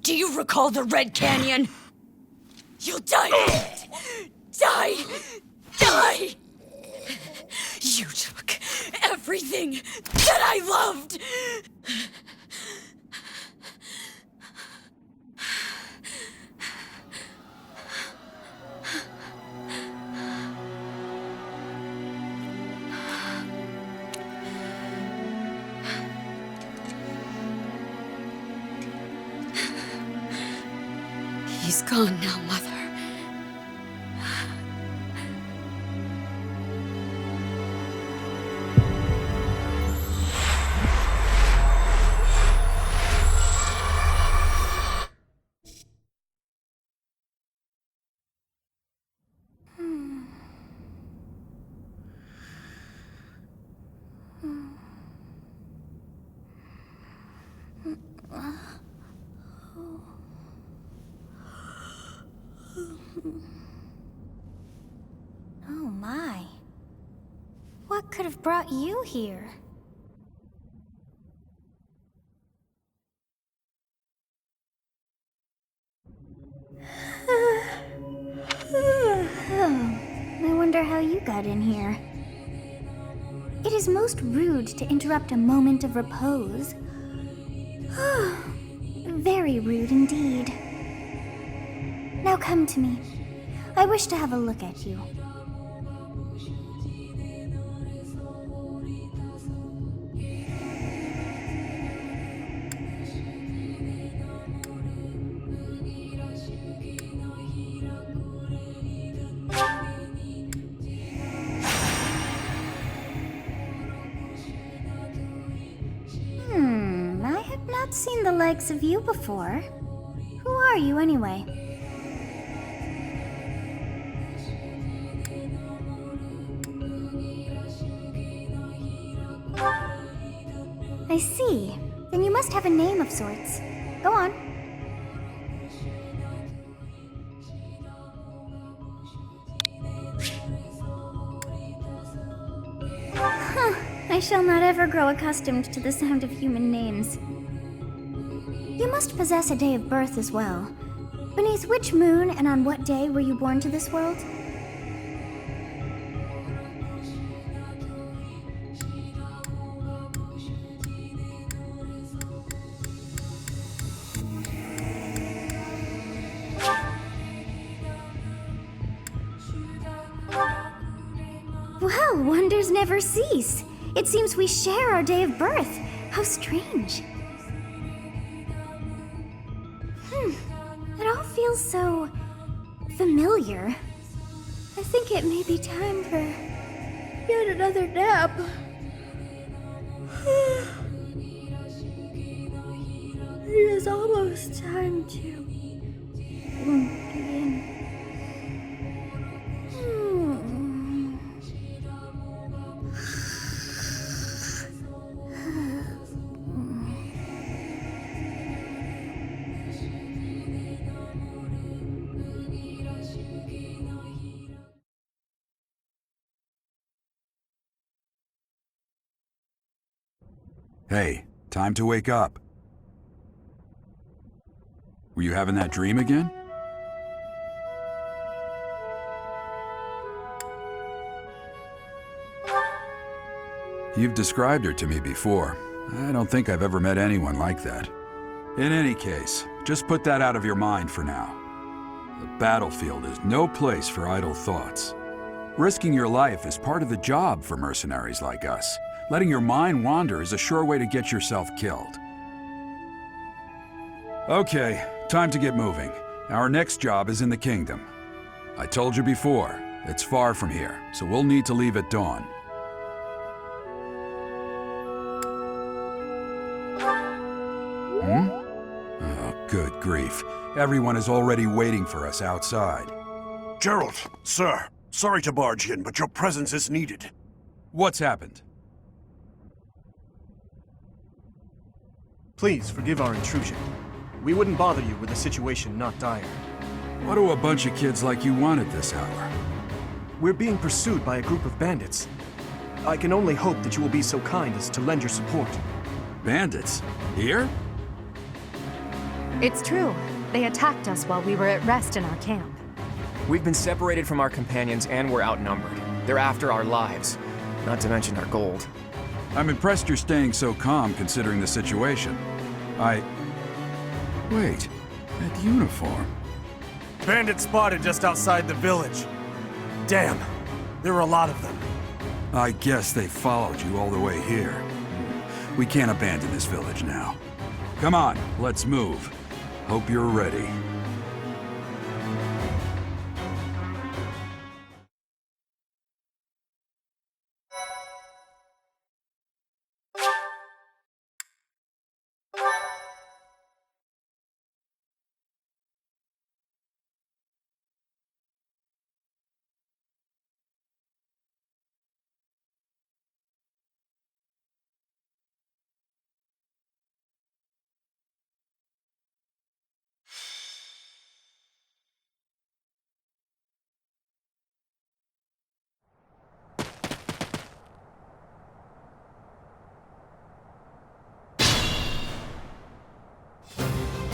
Do you recall the Red Canyon? You'll die in it! Die! Die! You took everything that I loved! He's gone now, Mother. Oh my. What could have brought you here? I wonder how you got in here. It is most rude to interrupt a moment of repose. Very rude indeed. Now come to me. I wish to have a look at you. I have not seen the likes of you before. Who are you anyway? I see. Then you must have a name of sorts. Go on. I shall not ever grow accustomed to the sound of human names. You must possess a day of birth as well. Beneath which moon and on what day were you born to this world? Well, wonders never cease. It seems we share our day of birth. How strange. It all feels so familiar. I think it may be time for yet another nap. It is almost time to begin. Hey, time to wake up. Were you having that dream again? You've described her to me before. I don't think I've ever met anyone like that. In any case, just put that out of your mind for now. The battlefield is no place for idle thoughts. Risking your life is part of the job for mercenaries like us. Letting your mind wander is a sure way to get yourself killed. Okay, time to get moving. Our next job is in the kingdom. I told you before, it's far from here, so we'll need to leave at dawn. Oh, good grief. Everyone is already waiting for us outside. Gerald, sir, sorry to barge in, but your presence is needed. What's happened? Please forgive our intrusion. We wouldn't bother you with a situation not dire. What do a bunch of kids like you want at this hour? We're being pursued by a group of bandits. I can only hope that you will be so kind as to lend your support. Bandits? Here? It's true. They attacked us while we were at rest in our camp. We've been separated from our companions and we're outnumbered. They're after our lives, not to mention our gold. I'm impressed you're staying so calm considering the situation. Wait, that uniform. Bandits spotted just outside the village. Damn, there were a lot of them. I guess they followed you all the way here. We can't abandon this village now. Come on, let's move. Hope you're ready.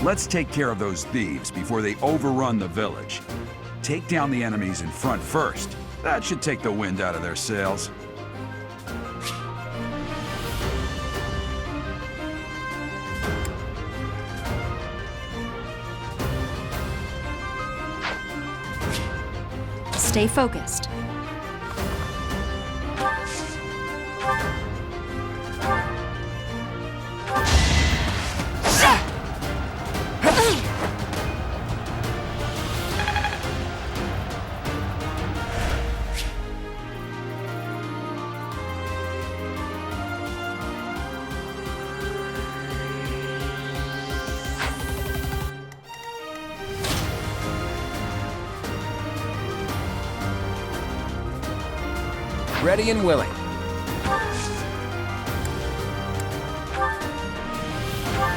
Let's take care of those thieves before they overrun the village. Take down the enemies in front first. That should take the wind out of their sails. Stay focused. Ready and willing.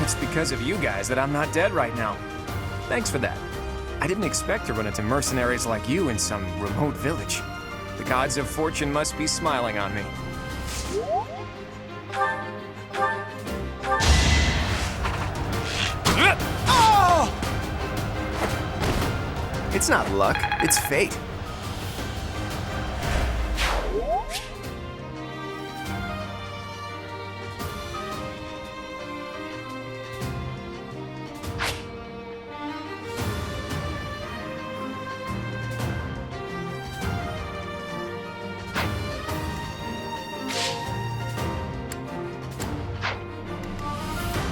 It's because of you guys that I'm not dead right now. Thanks for that. I didn't expect to run into mercenaries like you in some remote village. The gods of fortune must be smiling on me. It's not luck, it's fate.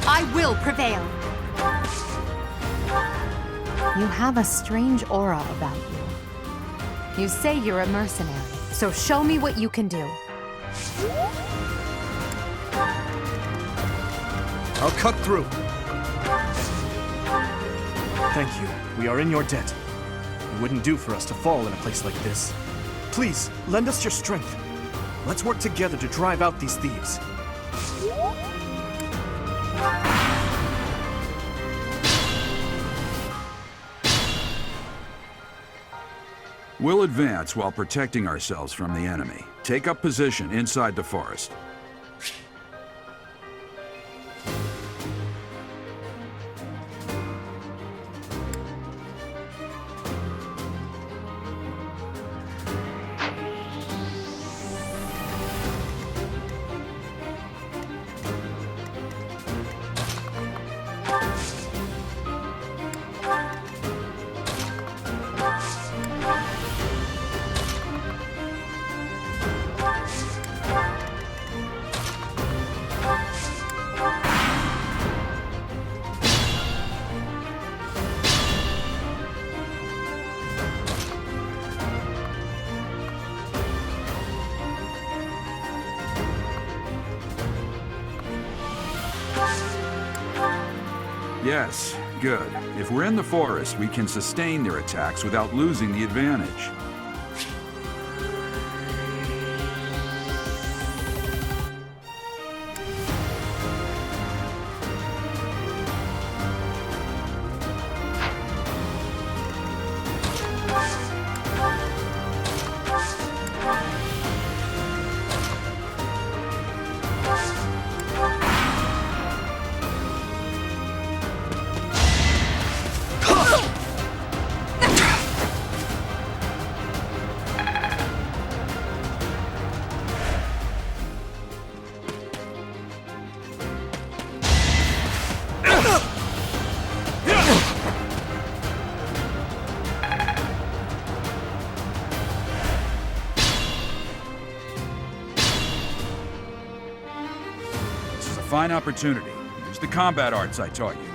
I will prevail. You have a strange aura about you. You say you're a mercenary, so show me what you can do. I'll cut through. Thank you. We are in your debt. It wouldn't do for us to fall in a place like this. Please, lend us your strength. Let's work together to drive out these thieves. We'll advance while protecting ourselves from the enemy. Take up position inside the forest. Yes, good. If we're in the forest, we can sustain their attacks without losing the advantage. Fine opportunity. Use the combat arts I taught you.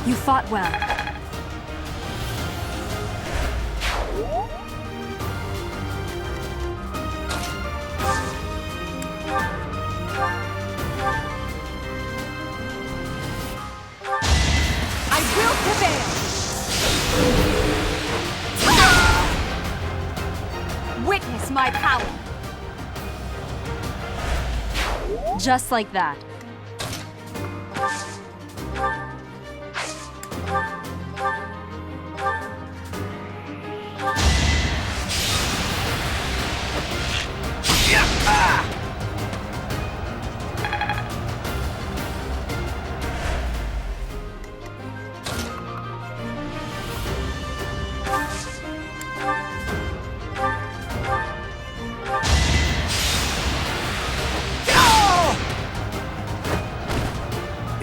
You fought well. I will prevail! Witness my power! Just like that.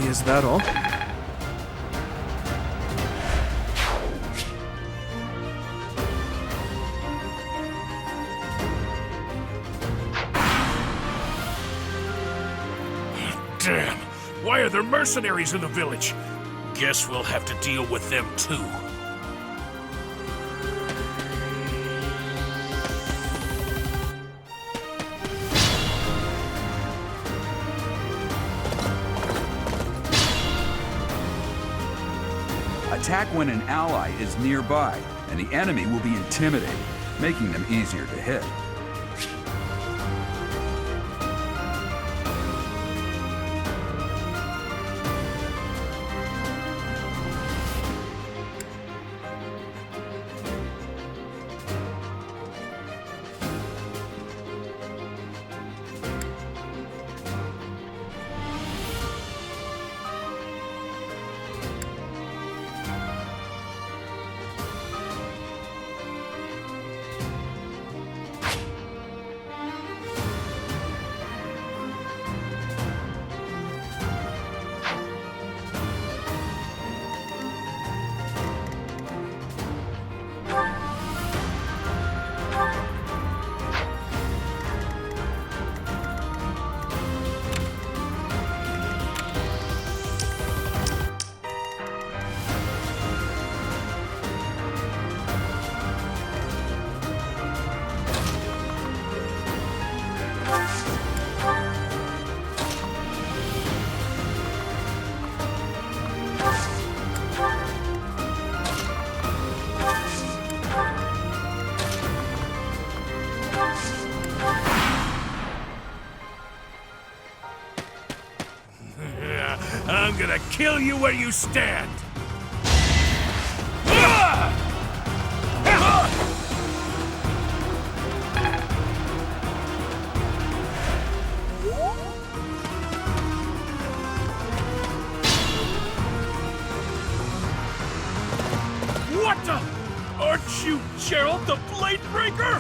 Is that all? Damn! Why are there mercenaries in the village? Guess we'll have to deal with them too. Attack when an ally is nearby, and the enemy will be intimidated. making them easier to hit. I'm gonna kill you where you stand! What the? Aren't you Gerald the Bladebreaker?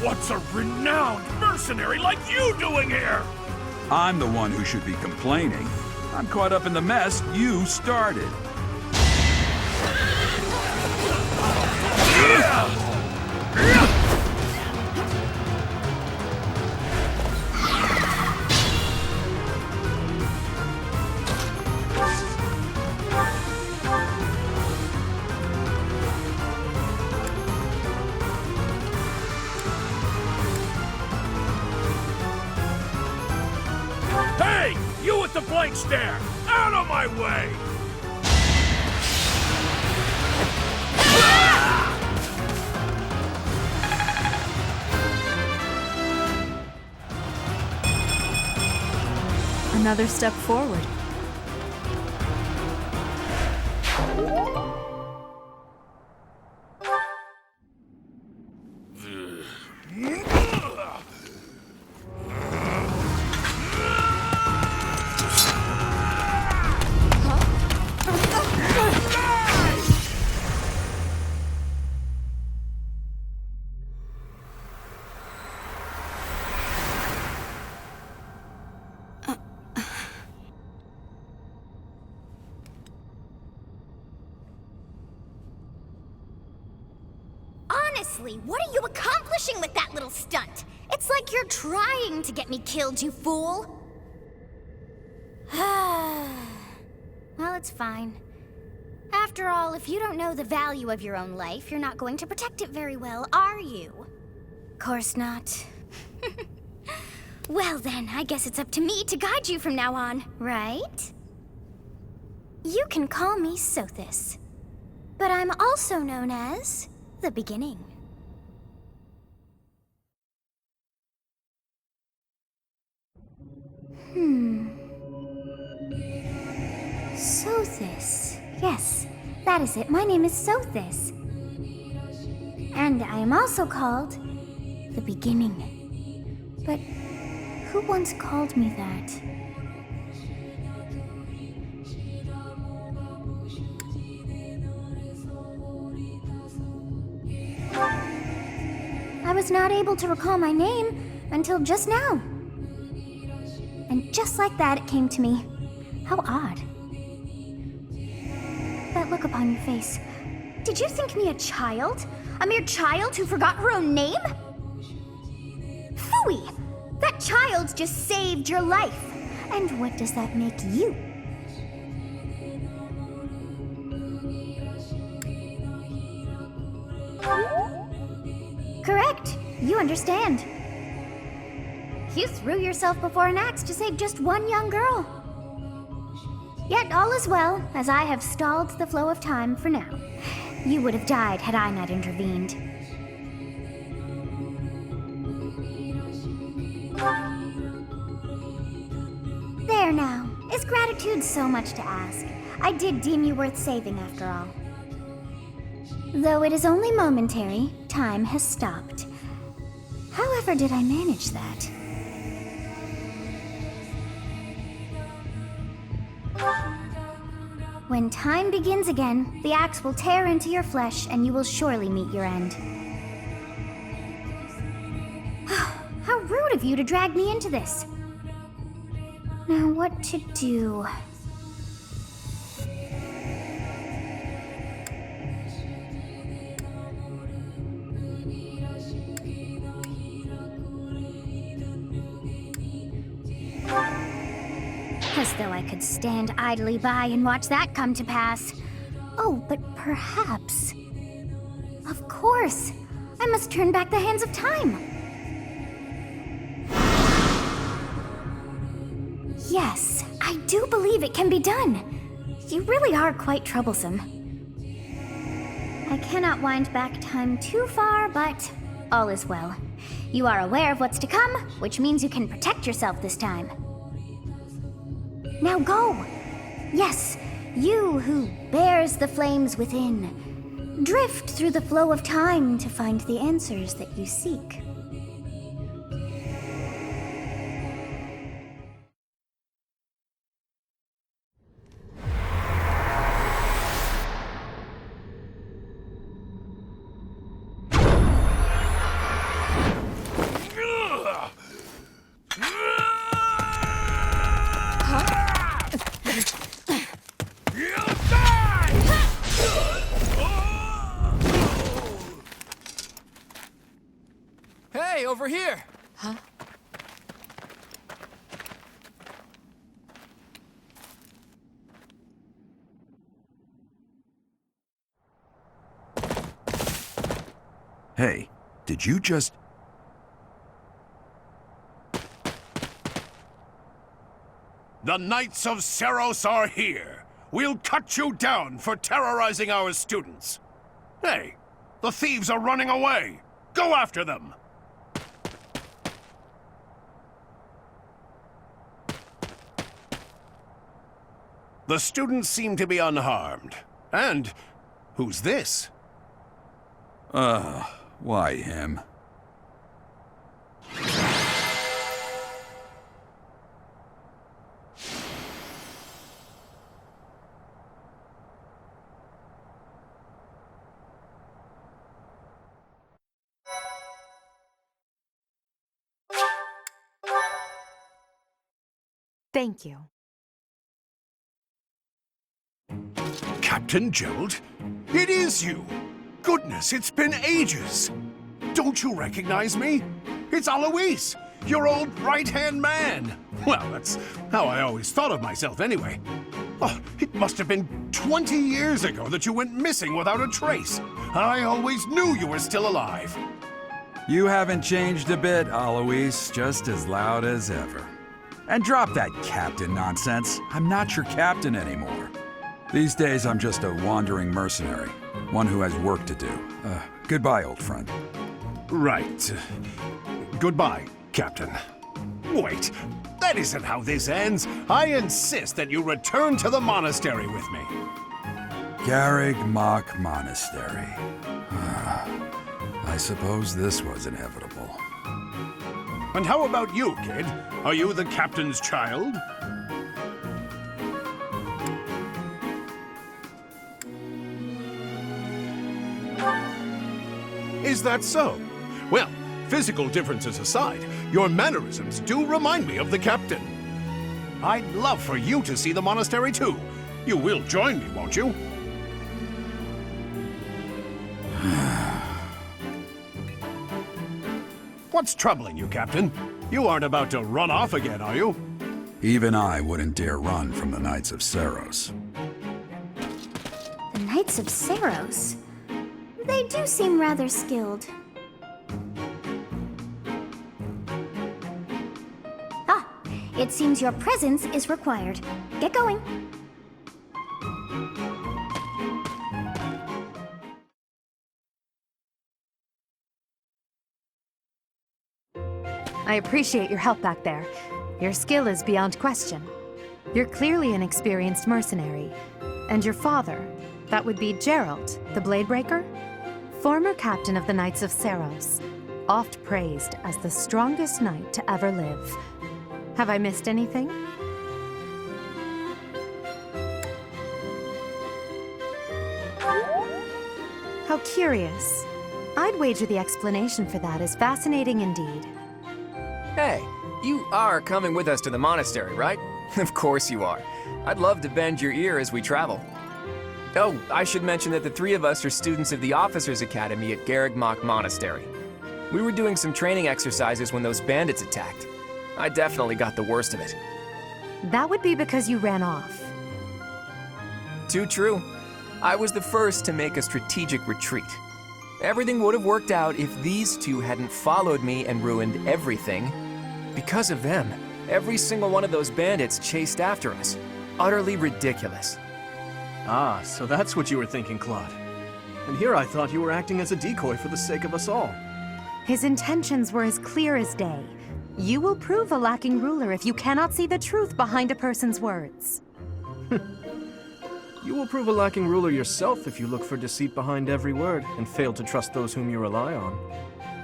What's a renowned mercenary like you doing here? I'm the one who should be complaining. I'm caught up in the mess you started. Hey! You with the blank stare! Out of my way! Another step forward. Honestly, what are you accomplishing with that little stunt? It's like you're trying to get me killed, you fool! Well, it's fine. After all, if you don't know the value of your own life, you're not going to protect it very well, are you? Course not. Well then, I guess it's up to me to guide you from now on, right? You can call me Sothis, but I'm also known as the Beginning. Sothis. Yes, that is it. My name is Sothis. And I am also called the Beginning. But who once called me that? I was not able to recall my name until just now. And just like that, it came to me. How odd. That look upon your face. Did you think me a child? A mere child who forgot her own name? Phooey! That child just saved your life. And what does that make you? Correct. You understand. You threw yourself before an axe to save just one young girl. Yet all is well, as I have stalled the flow of time for now. You would have died had I not intervened. There now. Is gratitude so much to ask? I did deem you worth saving after all. Though it is only momentary, time has stopped. However did I manage that? When time begins again, the axe will tear into your flesh and you will surely meet your end. How rude of you to drag me into this. Now what to do? As though I could stand idly by and watch that come to pass. Oh, but perhaps... Of course! I must turn back the hands of time! Yes, I do believe it can be done. You really are quite troublesome. I cannot wind back time too far, but all is well. You are aware of what's to come, which means you can protect yourself this time. Now go! Yes, you who bears the flames within. Drift through the flow of time to find the answers that you seek. Hey, over here! Huh? Hey, did you just... The Knights of Seros are here. We'll cut you down for terrorizing our students. Hey, the thieves are running away. Go after them. The students seem to be unharmed. And who's this? Why him? Thank you. Captain Gerald? It is you! Goodness, it's been ages! Don't you recognize me? It's Alois, your old right-hand man! Well, that's how I always thought of myself anyway. Oh, it must have been 20 years ago that you went missing without a trace. I always knew you were still alive. You haven't changed a bit, Alois, just as loud as ever. And drop that captain nonsense. I'm not your captain anymore. These days, I'm just a wandering mercenary. One who has work to do. Goodbye, old friend. Right. Goodbye, Captain. Wait, that isn't how this ends. I insist that you return to the monastery with me. Garrig Mach Monastery. I suppose this was inevitable. And how about you, kid? Are you the captain's child? Is that so? Well, physical differences aside, your mannerisms do remind me of the captain. I'd love for you to see the monastery too. You will join me, won't you? What's troubling you, Captain? You aren't about to run off again, are you? Even I wouldn't dare run from the Knights of Seros. The Knights of Seros? They do seem rather skilled. Ah, it seems your presence is required. Get going. I appreciate your help back there. Your skill is beyond question. You're clearly an experienced mercenary. And your father, that would be Gerald, the Bladebreaker? Former captain of the Knights of Seros, oft praised as the strongest knight to ever live. Have I missed anything? How curious. I'd wager the explanation for that is fascinating indeed. Hey, you are coming with us to the monastery, right? Of course you are. I'd love to bend your ear as we travel. Oh, I should mention that the three of us are students of the Officers' Academy at Garrigmach Monastery. We were doing some training exercises when those bandits attacked. I definitely got the worst of it. That would be because you ran off. Too true. I was the first to make a strategic retreat. Everything would have worked out if these two hadn't followed me and ruined everything. Because of them, every single one of those bandits chased after us. Utterly ridiculous. Ah, so that's what you were thinking, Claude. And here I thought you were acting as a decoy for the sake of us all. His intentions were as clear as day. You will prove a lacking ruler if you cannot see the truth behind a person's words. You will prove a lacking ruler yourself if you look for deceit behind every word and fail to trust those whom you rely on.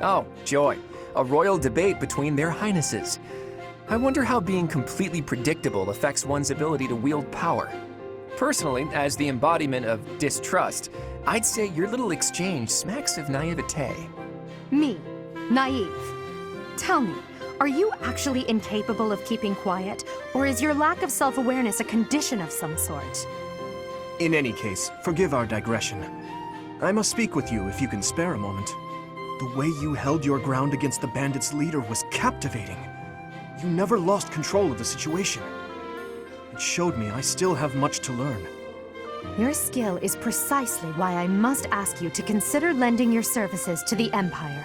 Oh, joy. A royal debate between their highnesses. I wonder how being completely predictable affects one's ability to wield power. Personally, as the embodiment of distrust, I'd say your little exchange smacks of naivete. Me, naive. Tell me, are you actually incapable of keeping quiet, or is your lack of self-awareness a condition of some sort? In any case, forgive our digression. I must speak with you if you can spare a moment. The way you held your ground against the bandits' leader was captivating. You never lost control of the situation. It showed me I still have much to learn. Your skill is precisely why I must ask you to consider lending your services to the Empire.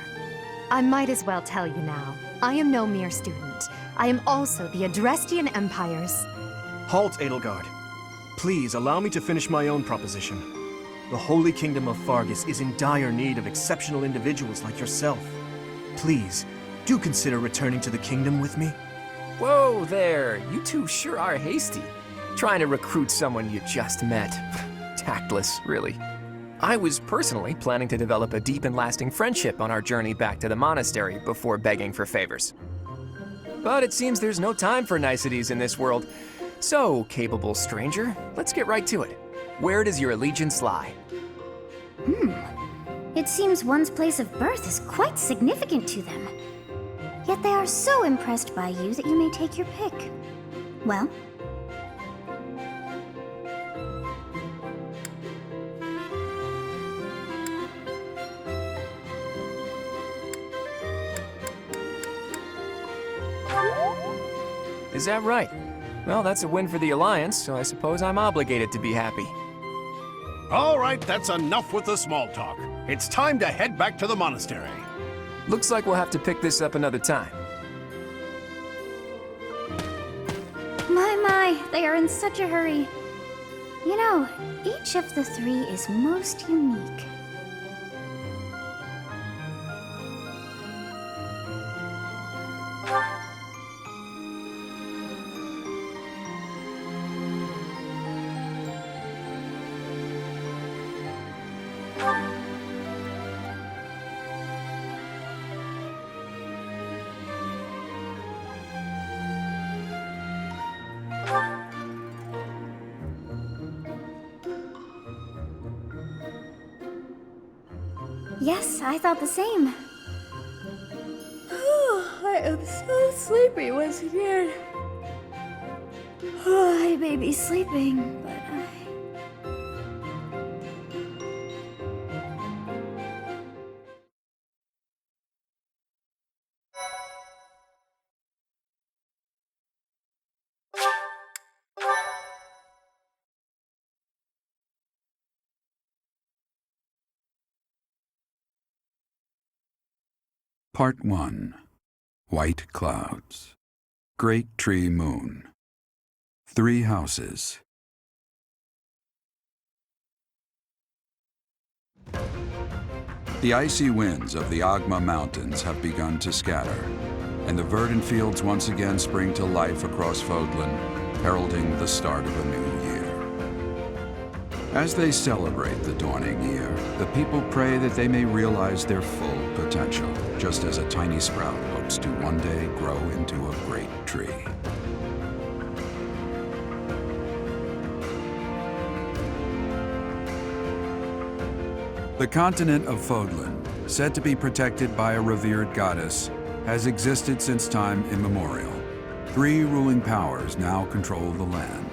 I might as well tell you now, I am no mere student. I am also the Adrestian Empire's... Halt, Edelgard. Please allow me to finish my own proposition. The Holy Kingdom of Fargus is in dire need of exceptional individuals like yourself. Please, do consider returning to the kingdom with me. Whoa there, you two sure are hasty. Trying to recruit someone you just met. Tactless, really. I was personally planning to develop a deep and lasting friendship on our journey back to the monastery before begging for favors. But it seems there's no time for niceties in this world. So, capable stranger, let's get right to it. Where does your allegiance lie? It seems one's place of birth is quite significant to them. Yet they are so impressed by you that you may take your pick. Well, Is that right? Well, that's a win for the Alliance, so I suppose I'm obligated to be happy. All right, that's enough with the small talk. It's time to head back to the monastery. Looks like we'll have to pick this up another time. my, they are in such a hurry. You know, each of the three is most unique. Yes, I thought the same. I am so sleepy once again. I may be sleeping, but Part 1. White Clouds. Great Tree Moon. 3 houses. The icy winds of the Agma Mountains have begun to scatter, and the verdant fields once again spring to life across Fodlan. heralding the start of a new year. As they celebrate the dawning year, the people pray that they may realize their full potential, just as a tiny sprout hopes to one day grow into a great tree. The continent of Fodlan, said to be protected by a revered goddess, has existed since time immemorial. 3 ruling powers now control the land.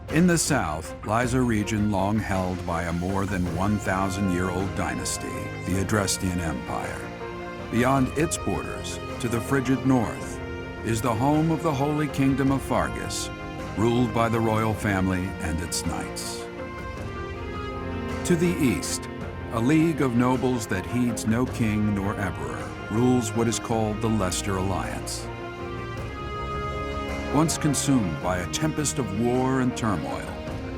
In the south lies a region long held by a more than 1,000-year-old dynasty, the Adrestian Empire. Beyond its borders, to the frigid north, is the home of the Holy Kingdom of Fargus, ruled by the royal family and its knights. To the east, a league of nobles that heeds no king nor emperor rules what is called the Leicester Alliance. Once consumed by a tempest of war and turmoil,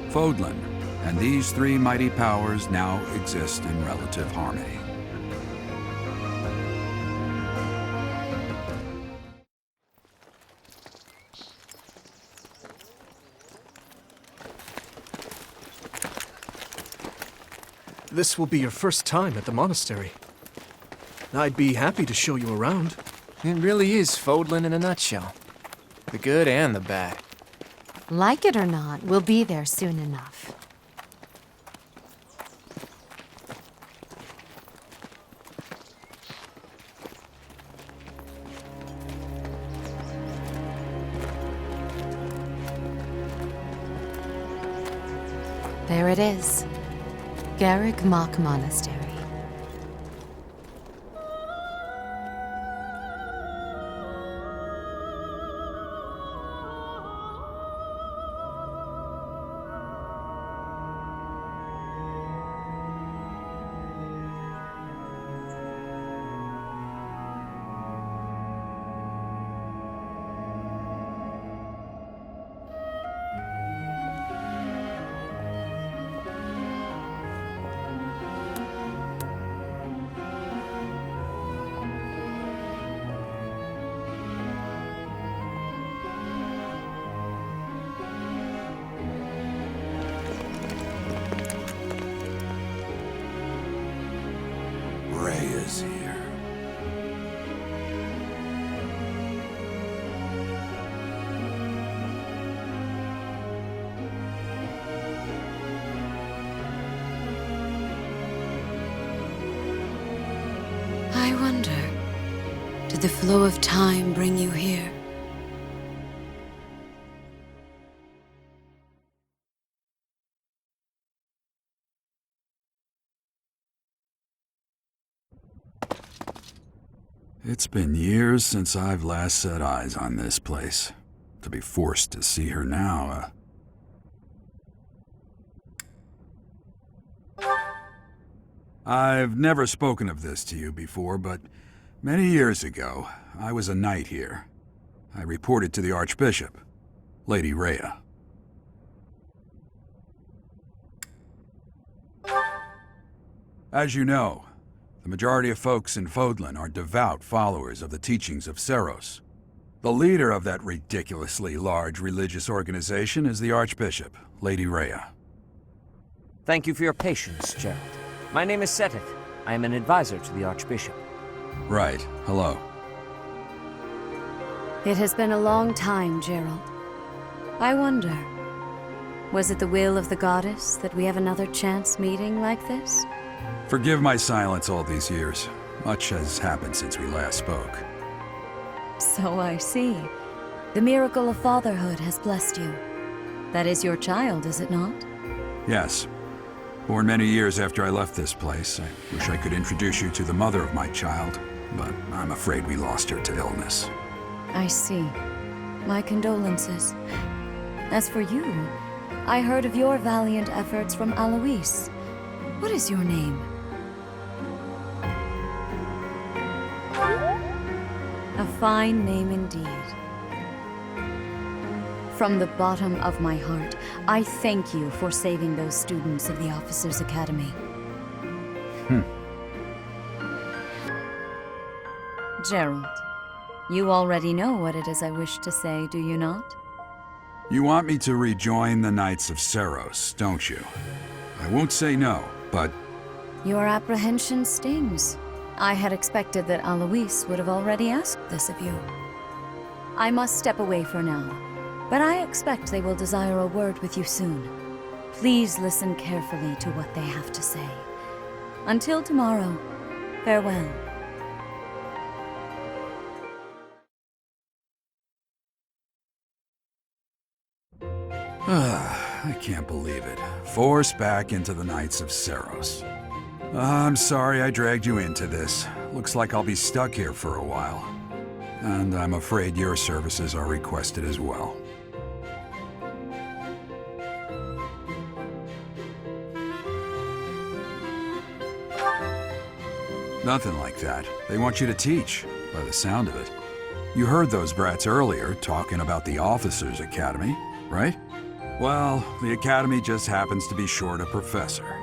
Fodlan and these 3 mighty powers now exist in relative harmony. This will be your first time at the monastery. I'd be happy to show you around. It really is Fodlan in a nutshell. The good and the bad. Like it or not, we'll be there soon enough. There it is. Garrick Mach Monastery. Ray is here. I wonder, did the flow of time bring you here? It's been years since I've last set eyes on this place. To be forced to see her now, I've never spoken of this to you before, but many years ago, I was a knight here. I reported to the Archbishop, Lady Rhea. As you know, the majority of folks in Fodlan are devout followers of the teachings of Seros. The leader of that ridiculously large religious organization is the Archbishop, Lady Rhea. Thank you for your patience, Gerald. My name is Seteth. I am an advisor to the Archbishop. Right. Hello. It has been a long time, Gerald. I wonder, was it the will of the goddess that we have another chance meeting like this? Forgive my silence all these years. Much has happened since we last spoke. So I see. The miracle of fatherhood has blessed you. That is your child, is it not? Yes. Born many years after I left this place. I wish I could introduce you to the mother of my child, but I'm afraid we lost her to illness. I see. My condolences. As for you, I heard of your valiant efforts from Alois. What is your name? A fine name indeed. From the bottom of my heart, I thank you for saving those students of the Officers' Academy. Gerald, you already know what it is I wish to say, do you not? You want me to rejoin the Knights of Seros, don't you? I won't say no, but Your apprehension stings. I had expected that Alois would have already asked this of you. I must step away for now, but I expect they will desire a word with you soon. Please listen carefully to what they have to say. Until tomorrow, farewell. I can't believe it. Forced back into the Knights of Seros. I'm sorry I dragged you into this. Looks like I'll be stuck here for a while. And I'm afraid your services are requested as well. Nothing like that. They want you to teach, by the sound of it. You heard those brats earlier talking about the Officers' Academy, right? Well, the Academy just happens to be short a professor.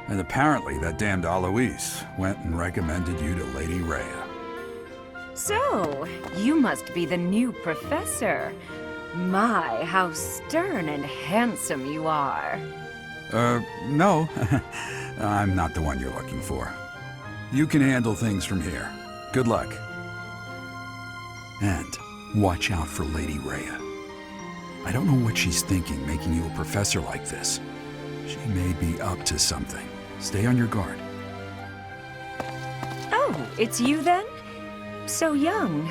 And apparently that damned Alois went and recommended you to Lady Rhea. So, you must be the new professor. My, how stern and handsome you are. No. I'm not the one you're looking for. You can handle things from here. Good luck. And watch out for Lady Rhea. I don't know what she's thinking making you a professor like this. She may be up to something. Stay on your guard. Oh, it's you then? So young.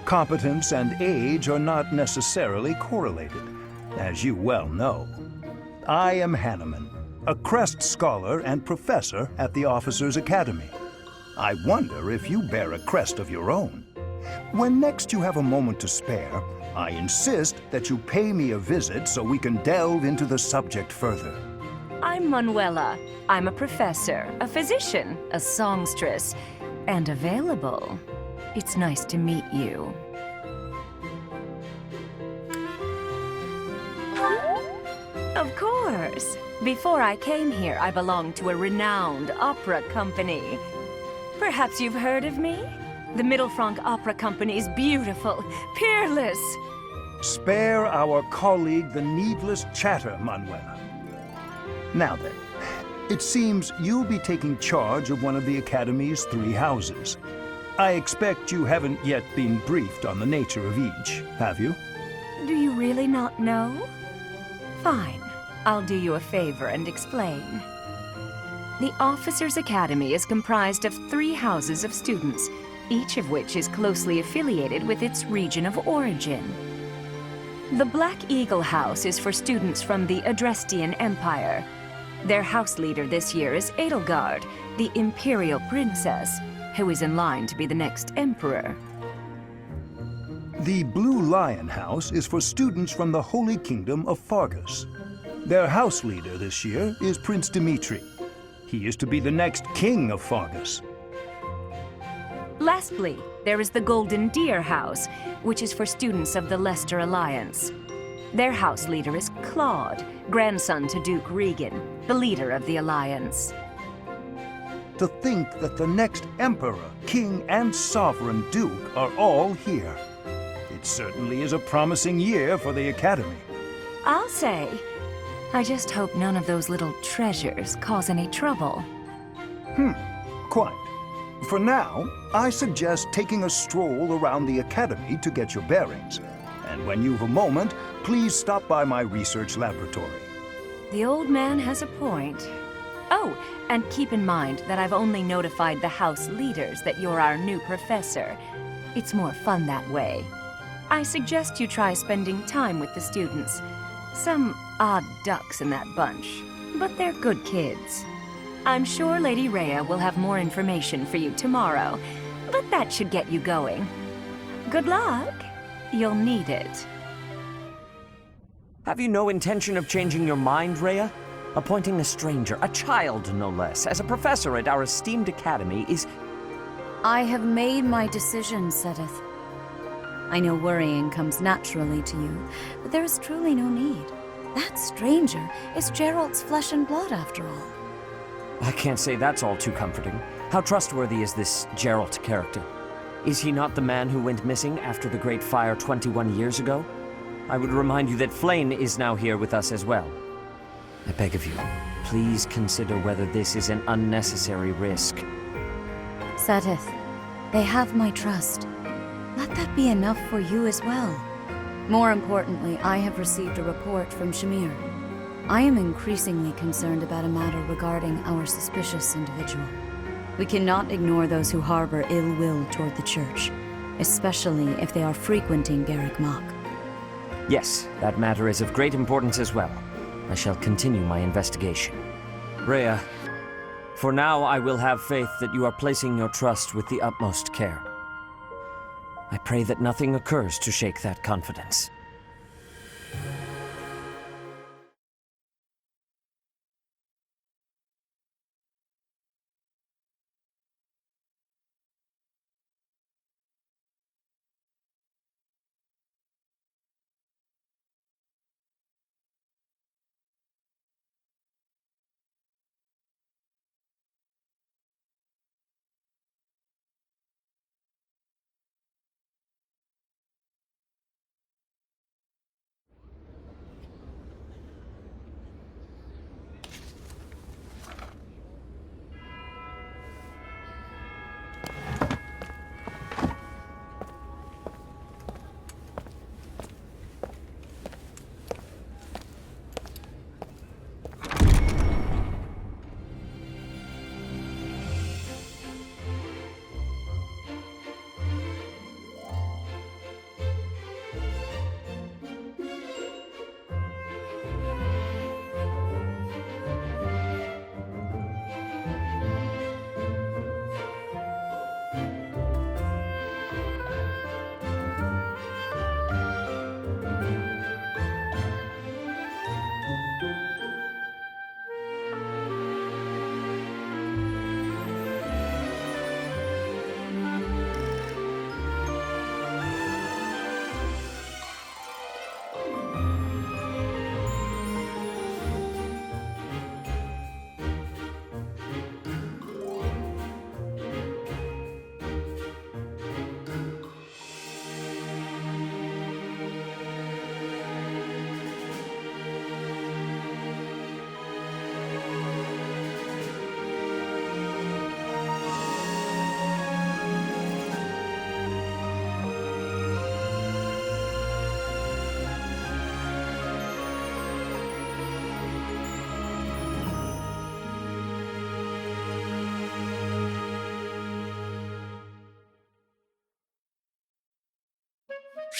Competence and age are not necessarily correlated, as you well know. I am Hanneman, a Crest Scholar and Professor at the Officers' Academy. I wonder if you bear a crest of your own. When next you have a moment to spare, I insist that you pay me a visit so we can delve into the subject further. I'm Manuela. I'm a professor, a physician, a songstress, and available. It's nice to meet you. Of course. Before I came here, I belonged to a renowned opera company. Perhaps you've heard of me? The Mittelfranc Opera Company is beautiful, peerless. Spare our colleague the needless chatter, Manuela. Now then, it seems you'll be taking charge of one of the Academy's 3 houses. I expect you haven't yet been briefed on the nature of each, have you? Do you really not know? Fine. I'll do you a favor and explain. The Officers' Academy is comprised of 3 houses of students, each of which is closely affiliated with its region of origin. The Black Eagle House is for students from the Adrestian Empire. Their house leader this year is Edelgard, the Imperial Princess, who is in line to be the next Emperor. The Blue Lion House is for students from the Holy Kingdom of Fargus. Their house leader this year is Prince Dimitri. He is to be the next king of Fargus. Lastly, there is the Golden Deer House, which is for students of the Leicester Alliance. Their house leader is Claude, grandson to Duke Regan, the leader of the Alliance. To think that the next Emperor, King, and Sovereign Duke are all here. It certainly is a promising year for the Academy. I'll say. I just hope none of those little treasures cause any trouble. Quite. For now, I suggest taking a stroll around the Academy to get your bearings. And when you've a moment, please stop by my research laboratory. The old man has a point. Oh, and keep in mind that I've only notified the house leaders that you're our new professor. It's more fun that way. I suggest you try spending time with the students. Some odd ducks in that bunch, but they're good kids. I'm sure Lady Rhea will have more information for you tomorrow, but that should get you going. Good luck. You'll need it. Have you no intention of changing your mind, Rhea? Appointing a stranger, a child no less, as a professor at our esteemed academy is... I have made my decision, Sedith. I know worrying comes naturally to you, but there is truly no need. That stranger is Geralt's flesh and blood, after all. I can't say that's all too comforting. How trustworthy is this Geralt character? Is he not the man who went missing after the Great Fire 21 years ago? I would remind you that Flame is now here with us as well. I beg of you, please consider whether this is an unnecessary risk. Seteth, they have my trust. Let that be enough for you as well. More importantly, I have received a report from Shamir. I am increasingly concerned about a matter regarding our suspicious individual. We cannot ignore those who harbor ill will toward the Church, especially if they are frequenting Garrick Mach. Yes, that matter is of great importance as well. I shall continue my investigation. Rhea, for now I will have faith that you are placing your trust with the utmost care. I pray that nothing occurs to shake that confidence.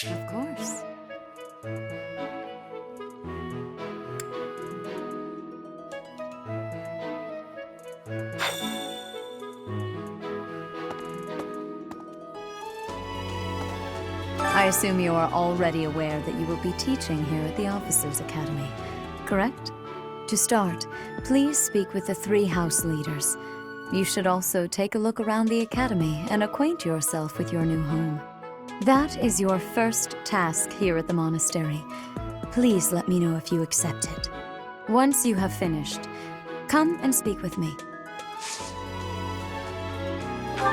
Of course. I assume you are already aware that you will be teaching here at the Officers' Academy, correct? To start, please speak with the 3 house leaders. You should also take a look around the Academy and acquaint yourself with your new home. That is your first task here at the monastery. Please let me know if you accept it. Once you have finished, come and speak with me.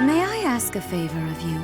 May I ask a favor of you?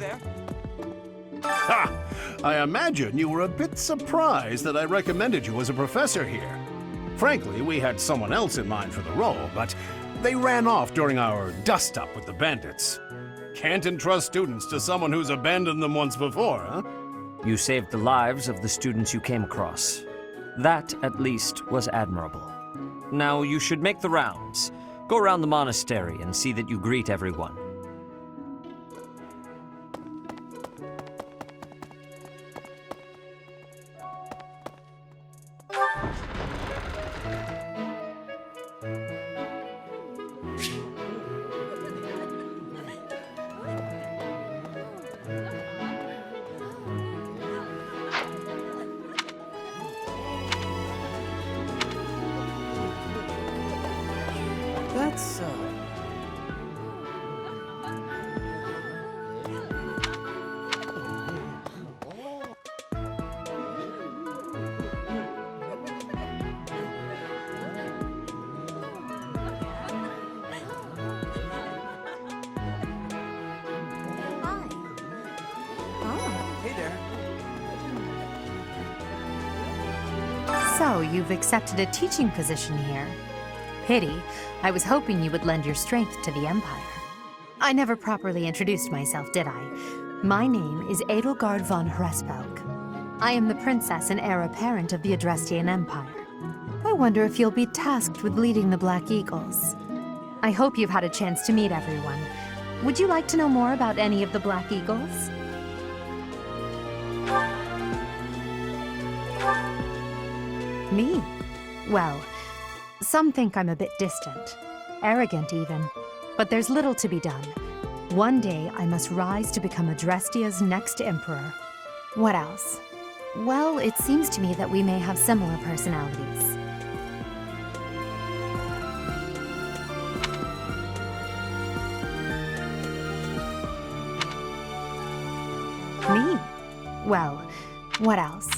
there. Ha! I imagine you were a bit surprised that I recommended you as a professor here. Frankly, we had someone else in mind for the role, but they ran off during our dust-up with the bandits. Can't entrust students to someone who's abandoned them once before, huh? You saved the lives of the students you came across. That, at least, was admirable. Now you should make the rounds. Go around the monastery and see that you greet everyone. That's, Hey there. So, you've accepted a teaching position here. Pity. I was hoping you would lend your strength to the Empire. I never properly introduced myself, did I? My name is Edelgard von Hrespelk. I am the princess and heir apparent of the Adrestian Empire. I wonder if you'll be tasked with leading the Black Eagles. I hope you've had a chance to meet everyone. Would you like to know more about any of the Black Eagles? Me? Well, some think I'm a bit distant, arrogant even, but there's little to be done. One day I must rise to become Adrestia's next emperor. What else? Well, it seems to me that we may have similar personalities. Me? Well, what else?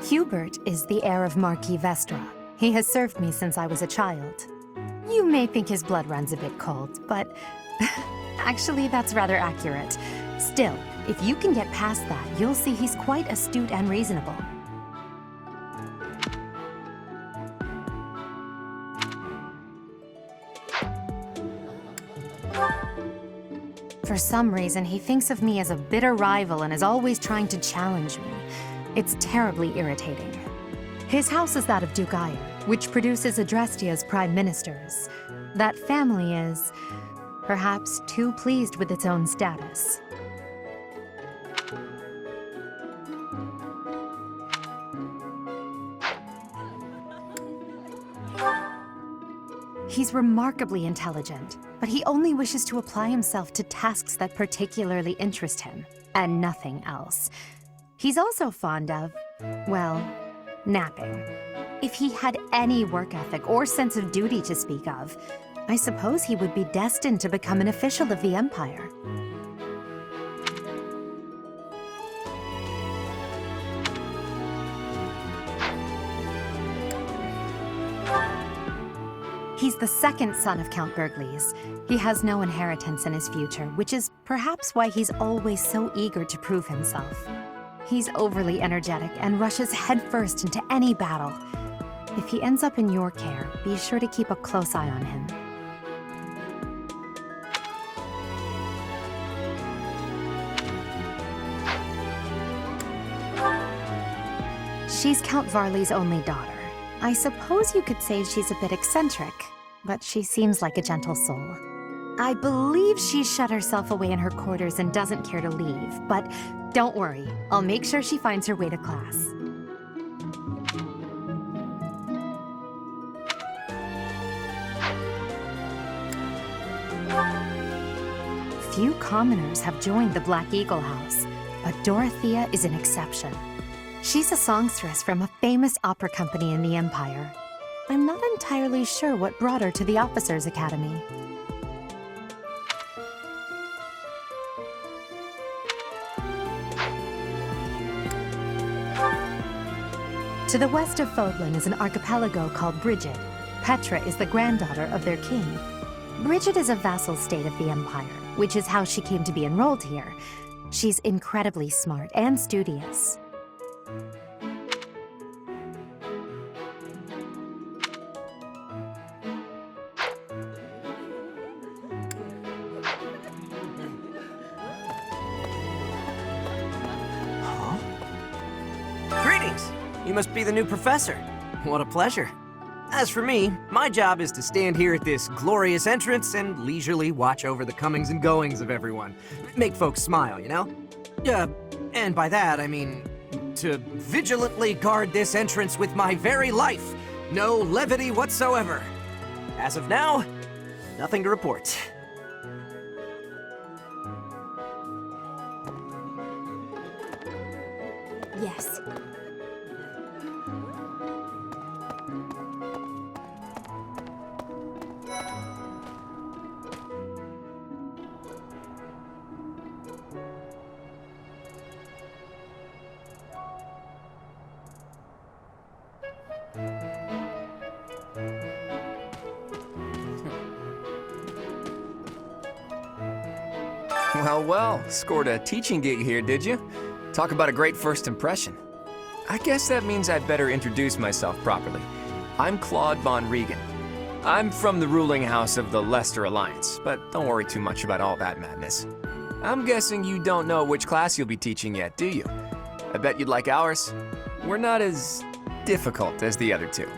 Hubert is the heir of Marquis Vestra. He has served me since I was a child. You may think his blood runs a bit cold, but actually that's rather accurate. Still, if you can get past that, you'll see he's quite astute and reasonable. For some reason, he thinks of me as a bitter rival and is always trying to challenge me. It's terribly irritating. His house is that of Duke Ire, which produces Adrestia's prime ministers. That family is, perhaps, too pleased with its own status. He's remarkably intelligent, but he only wishes to apply himself to tasks that particularly interest him, and nothing else. He's also fond of, well, napping. If he had any work ethic or sense of duty to speak of, I suppose he would be destined to become an official of the Empire. He's the second son of Count Bergliez. He has no inheritance in his future, which is perhaps why he's always so eager to prove himself. He's overly energetic and rushes headfirst into any battle. If he ends up in your care, be sure to keep a close eye on him. She's Count Varley's only daughter. I suppose you could say she's a bit eccentric, but she seems like a gentle soul. I believe she's shut herself away in her quarters and doesn't care to leave, but don't worry, I'll make sure she finds her way to class. Few commoners have joined the Black Eagle House, but Dorothea is an exception. She's a songstress from a famous opera company in the Empire. I'm not entirely sure what brought her to the Officers' Academy. To the west of Fodlan is an archipelago called Brigid, Petra is the granddaughter of their king. Bridget is a vassal state of the Empire, which is how she came to be enrolled here. She's incredibly smart and studious. Greetings! You must be the new professor. What a pleasure. As for me, my job is to stand here at this glorious entrance and leisurely watch over the comings and goings of everyone. Make folks smile, you know? And by that, I mean to vigilantly guard this entrance with my very life. No levity whatsoever. As of now, nothing to report. Yes. Well, scored a teaching gig here, did you? Talk about a great first impression. I guess that means I'd better introduce myself properly. I'm Claude von Regan. I'm from the ruling house of the Leicester Alliance, but don't worry too much about all that madness. I'm guessing you don't know which class you'll be teaching yet, do you? I bet you'd like ours. We're not as difficult as the other two.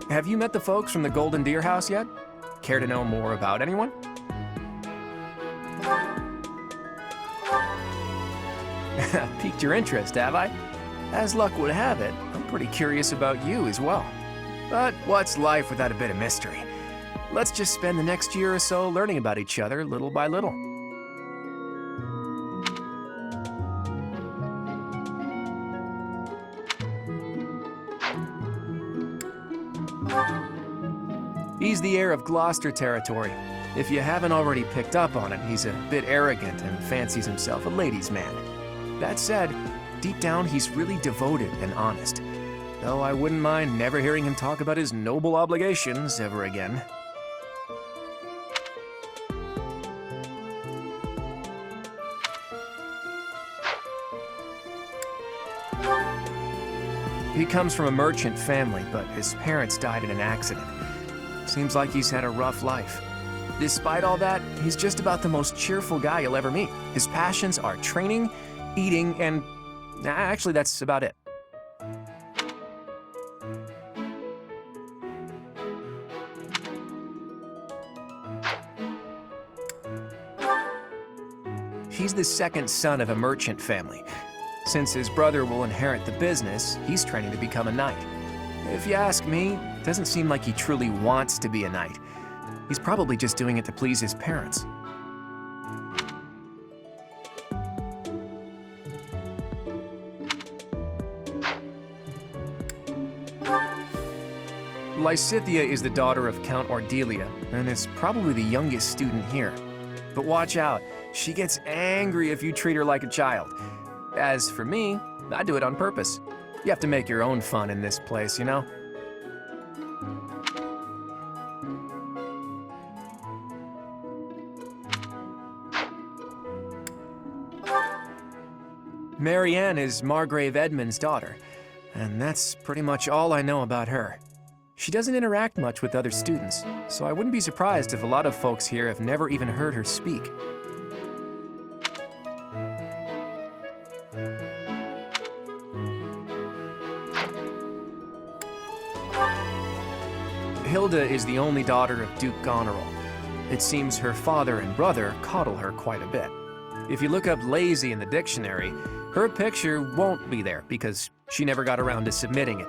Have you met the folks from the Golden Deer House yet? Care to know more about anyone? Piqued your interest, have I? As luck would have it, I'm pretty curious about you as well. But what's life without a bit of mystery? Let's just spend the next year or so learning about each other little by little. He's the heir of Gloucester territory. If you haven't already picked up on it, he's a bit arrogant and fancies himself a ladies' man. That said, deep down he's really devoted and honest. Though I wouldn't mind never hearing him talk about his noble obligations ever again. He comes from a merchant family, but his parents died in an accident. Seems like he's had a rough life. Despite all that, he's just about the most cheerful guy you'll ever meet. His passions are training, eating, and actually that's about it. He's the second son of a merchant family. Since his brother will inherit the business, he's training to become a knight. If you ask me, it doesn't seem like he truly wants to be a knight. He's probably just doing it to please his parents. Lysithea is the daughter of Count Ordelia, and is probably the youngest student here. But watch out, she gets angry if you treat her like a child. As for me, I do it on purpose. You have to make your own fun in this place, you know? Marianne is Margrave Edmund's daughter, and that's pretty much all I know about her. She doesn't interact much with other students, so I wouldn't be surprised if a lot of folks here have never even heard her speak. Hilda is the only daughter of Duke Goneril. It seems her father and brother coddle her quite a bit. If you look up lazy in the dictionary, her picture won't be there because she never got around to submitting it.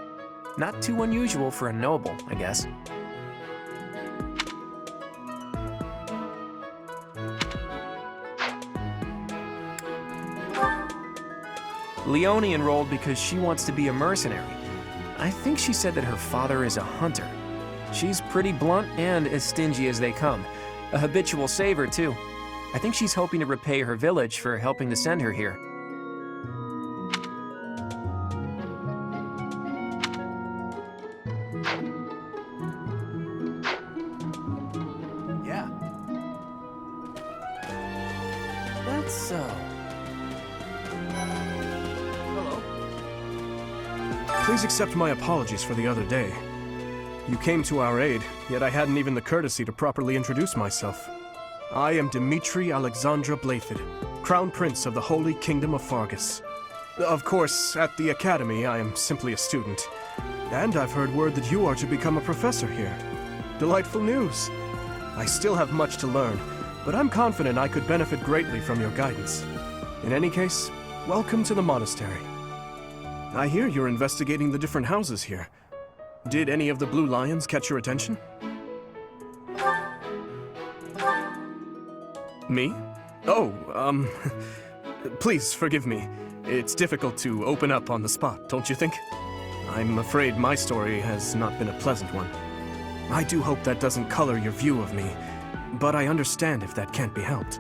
Not too unusual for a noble, I guess. Leonie enrolled because she wants to be a mercenary. I think she said that her father is a hunter. She's pretty blunt and as stingy as they come. A habitual saver, too. I think she's hoping to repay her village for helping to send her here. Yeah. That's so. Hello. Please accept my apologies for the other day. You came to our aid, yet I hadn't even the courtesy to properly introduce myself. I am Dimitri Alexandra Blathid, Crown Prince of the Holy Kingdom of Fargus. Of course, at the Academy, I am simply a student. And I've heard word that you are to become a professor here. Delightful news. I still have much to learn, but I'm confident I could benefit greatly from your guidance. In any case, welcome to the monastery. I hear you're investigating the different houses here. Did any of the Blue Lions catch your attention? Me? Oh, please forgive me. It's difficult to open up on the spot, don't you think? I'm afraid my story has not been a pleasant one. I do hope that doesn't color your view of me, but I understand if that can't be helped.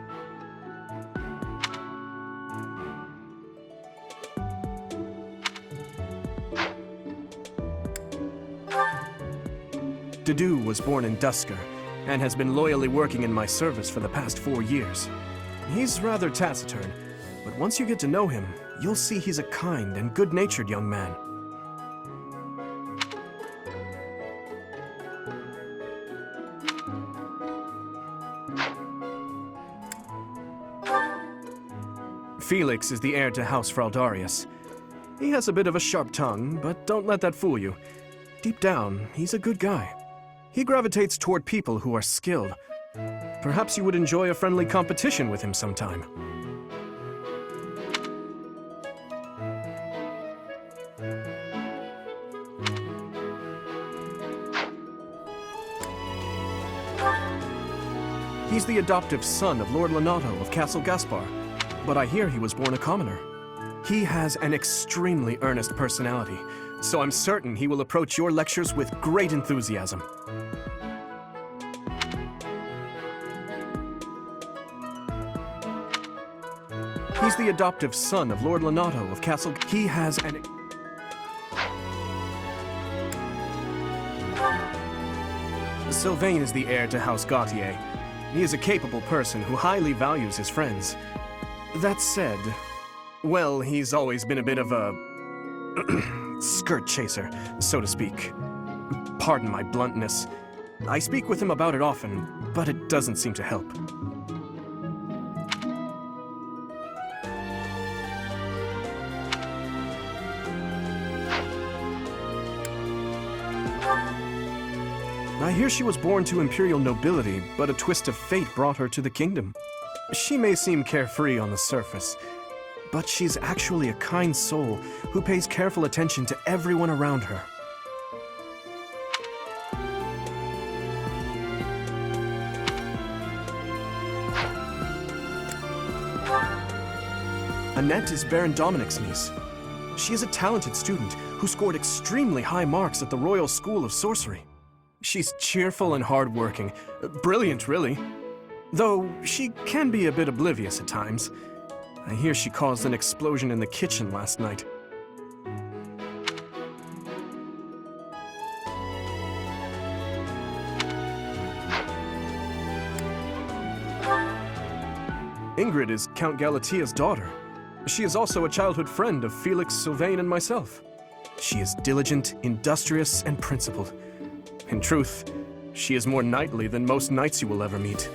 Dedu was born in Dusker, and has been loyally working in my service for the past 4 years. He's rather taciturn, but once you get to know him, you'll see he's a kind and good-natured young man. Felix is the heir to House Fraldarius. He has a bit of a sharp tongue, but don't let that fool you. Deep down, he's a good guy. He gravitates toward people who are skilled. Perhaps you would enjoy a friendly competition with him sometime. He's the adoptive son of Lord Lenato of Castle Gaspar, but I hear he was born a commoner. He has an extremely earnest personality, so I'm certain he will approach your lectures with great enthusiasm. He's the adoptive son of Lord Lenato of Castle... He has an... Sylvain is the heir to House Gautier. He is a capable person who highly values his friends. That said, well, he's always been a bit of a... skirt chaser, so to speak. Pardon my bluntness. I speak with him about it often, but it doesn't seem to help. I hear she was born to imperial nobility, but a twist of fate brought her to the kingdom. She may seem carefree on the surface, but she's actually a kind soul who pays careful attention to everyone around her. Annette is Baron Dominic's niece. She is a talented student who scored extremely high marks at the Royal School of Sorcery. She's cheerful and hardworking. Brilliant, really. Though she can be a bit oblivious at times. I hear she caused an explosion in the kitchen last night. Ingrid is Count Galatia's daughter. She is also a childhood friend of Felix, Sylvain, and myself. She is diligent, industrious, and principled. In truth, she is more knightly than most knights you will ever meet.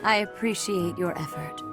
I appreciate your effort.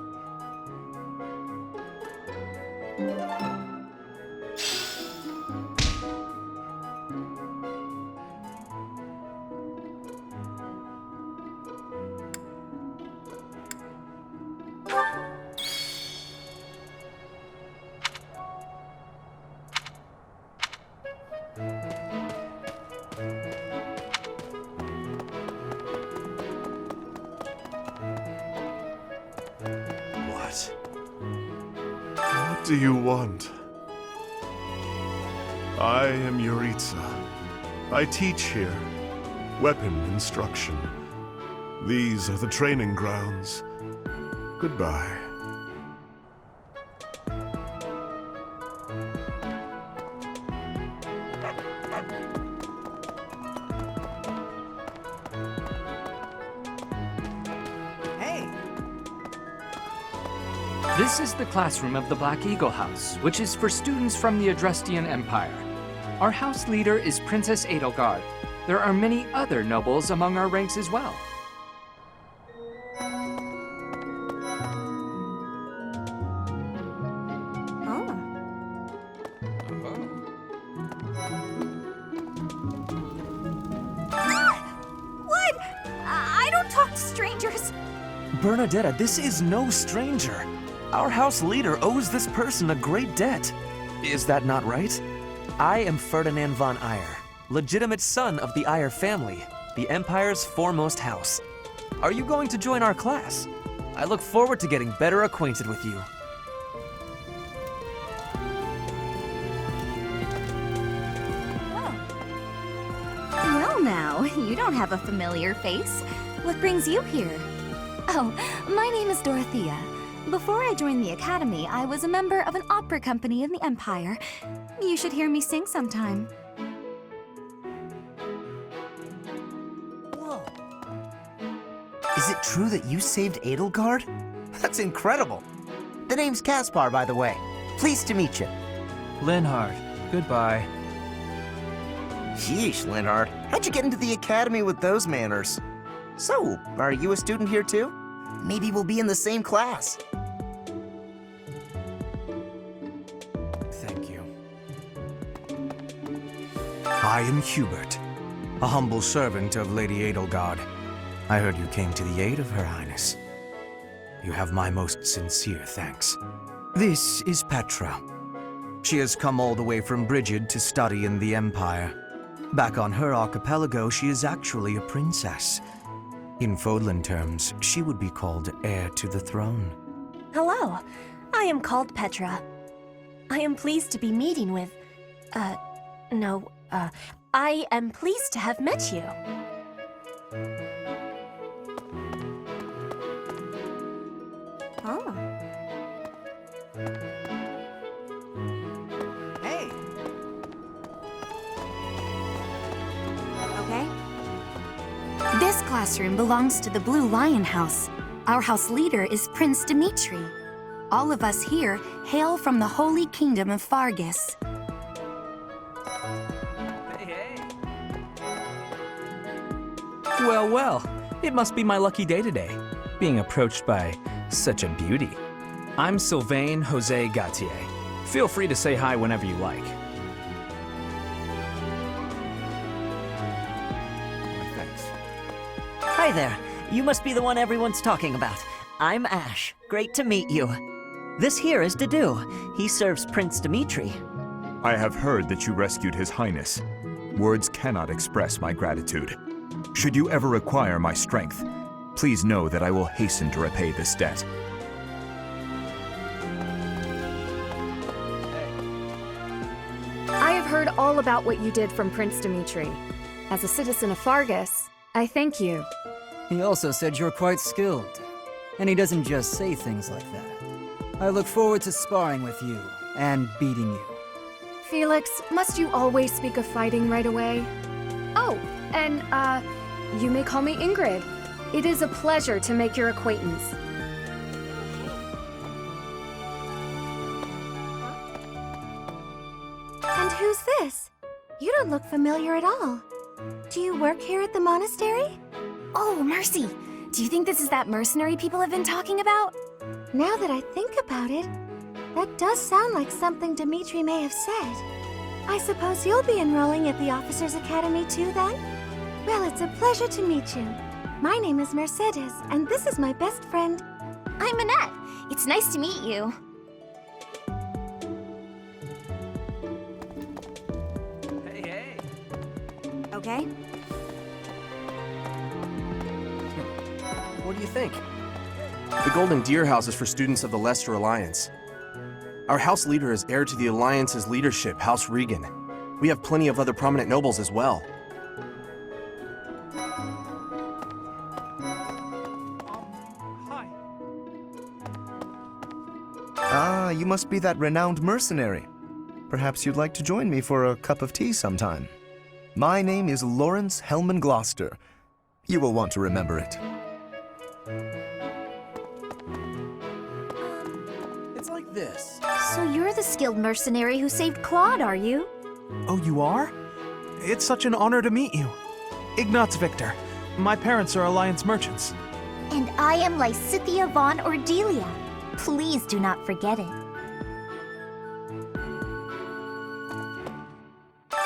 What do you want? I am Yuritsa. I teach here. Weapon instruction. These are the training grounds. Goodbye. This is the classroom of the Black Eagle House, which is for students from the Adrustian Empire. Our house leader is Princess Edelgard. There are many other nobles among our ranks as well. What? I don't talk to strangers. Bernadetta, this is no stranger. Our house leader owes this person a great debt. Is that not right? I am Ferdinand von Eyre, legitimate son of the Eyre family, the Empire's foremost house. Are you going to join our class? I look forward to getting better acquainted with you. Well now, you don't have a familiar face. What brings you here? Oh, my name is Dorothea. Before I joined the Academy, I was a member of an opera company in the Empire. You should hear me sing sometime. Whoa. Is it true that you saved Edelgard? That's incredible. The name's Caspar, by the way. Pleased to meet you. Linhard, goodbye. Sheesh, Linhard. How'd you get into the Academy with those manners? So, are you a student here too? Maybe we'll be in the same class. Thank you. I am Hubert, a humble servant of Lady Edelgard. I heard you came to the aid of Her Highness. You have my most sincere thanks. This is Petra. She has come all the way from Brigid to study in the Empire. Back on her archipelago, she is actually a princess. In Fodlan terms, she would be called heir to the throne. Hello, I am called Petra. I am pleased to be meeting with... I am pleased to have met you. Oh. Hey! Okay. This classroom belongs to the Blue Lion House. Our house leader is Prince Dimitri. All of us here hail from the Holy Kingdom of Fargus. Well, well, it must be my lucky day today, being approached by such a beauty. I'm Sylvain Jose Gautier. Feel free to say hi whenever you like. Thanks. Hi there. You must be the one everyone's talking about. I'm Ash. Great to meet you. This here is Dedu. He serves Prince Dimitri. I have heard that you rescued His Highness. Words cannot express my gratitude. Should you ever require my strength, please know that I will hasten to repay this debt. I have heard all about what you did from Prince Dimitri. As a citizen of Fargus, I thank you. He also said you're quite skilled, and he doesn't just say things like that. I look forward to sparring with you and beating you. Felix, must you always speak of fighting right away? Oh, and, you may call me Ingrid. It is a pleasure to make your acquaintance. And who's this? You don't look familiar at all. Do you work here at the monastery? Oh, Mercy! Do you think this is that mercenary people have been talking about? Now that I think about it, that does sound like something Dimitri may have said. I suppose you'll be enrolling at the Officers' Academy too, then? Well, it's a pleasure to meet you. My name is Mercedes, and this is my best friend. I'm Annette. It's nice to meet you. Hey! Okay. What do you think? The Golden Deer House is for students of the Leicester Alliance. Our house leader is heir to the Alliance's leadership, House Regan. We have plenty of other prominent nobles as well. Ah, you must be that renowned mercenary. Perhaps you'd like to join me for a cup of tea sometime. My name is Lawrence Hellman Gloucester. You will want to remember it. this. So you're the skilled mercenary who saved Claude, are you? Oh, you are? It's such an honor to meet you. Ignatz Victor. My parents are Alliance merchants. And I am Lysithia von Ordelia. Please do not forget it.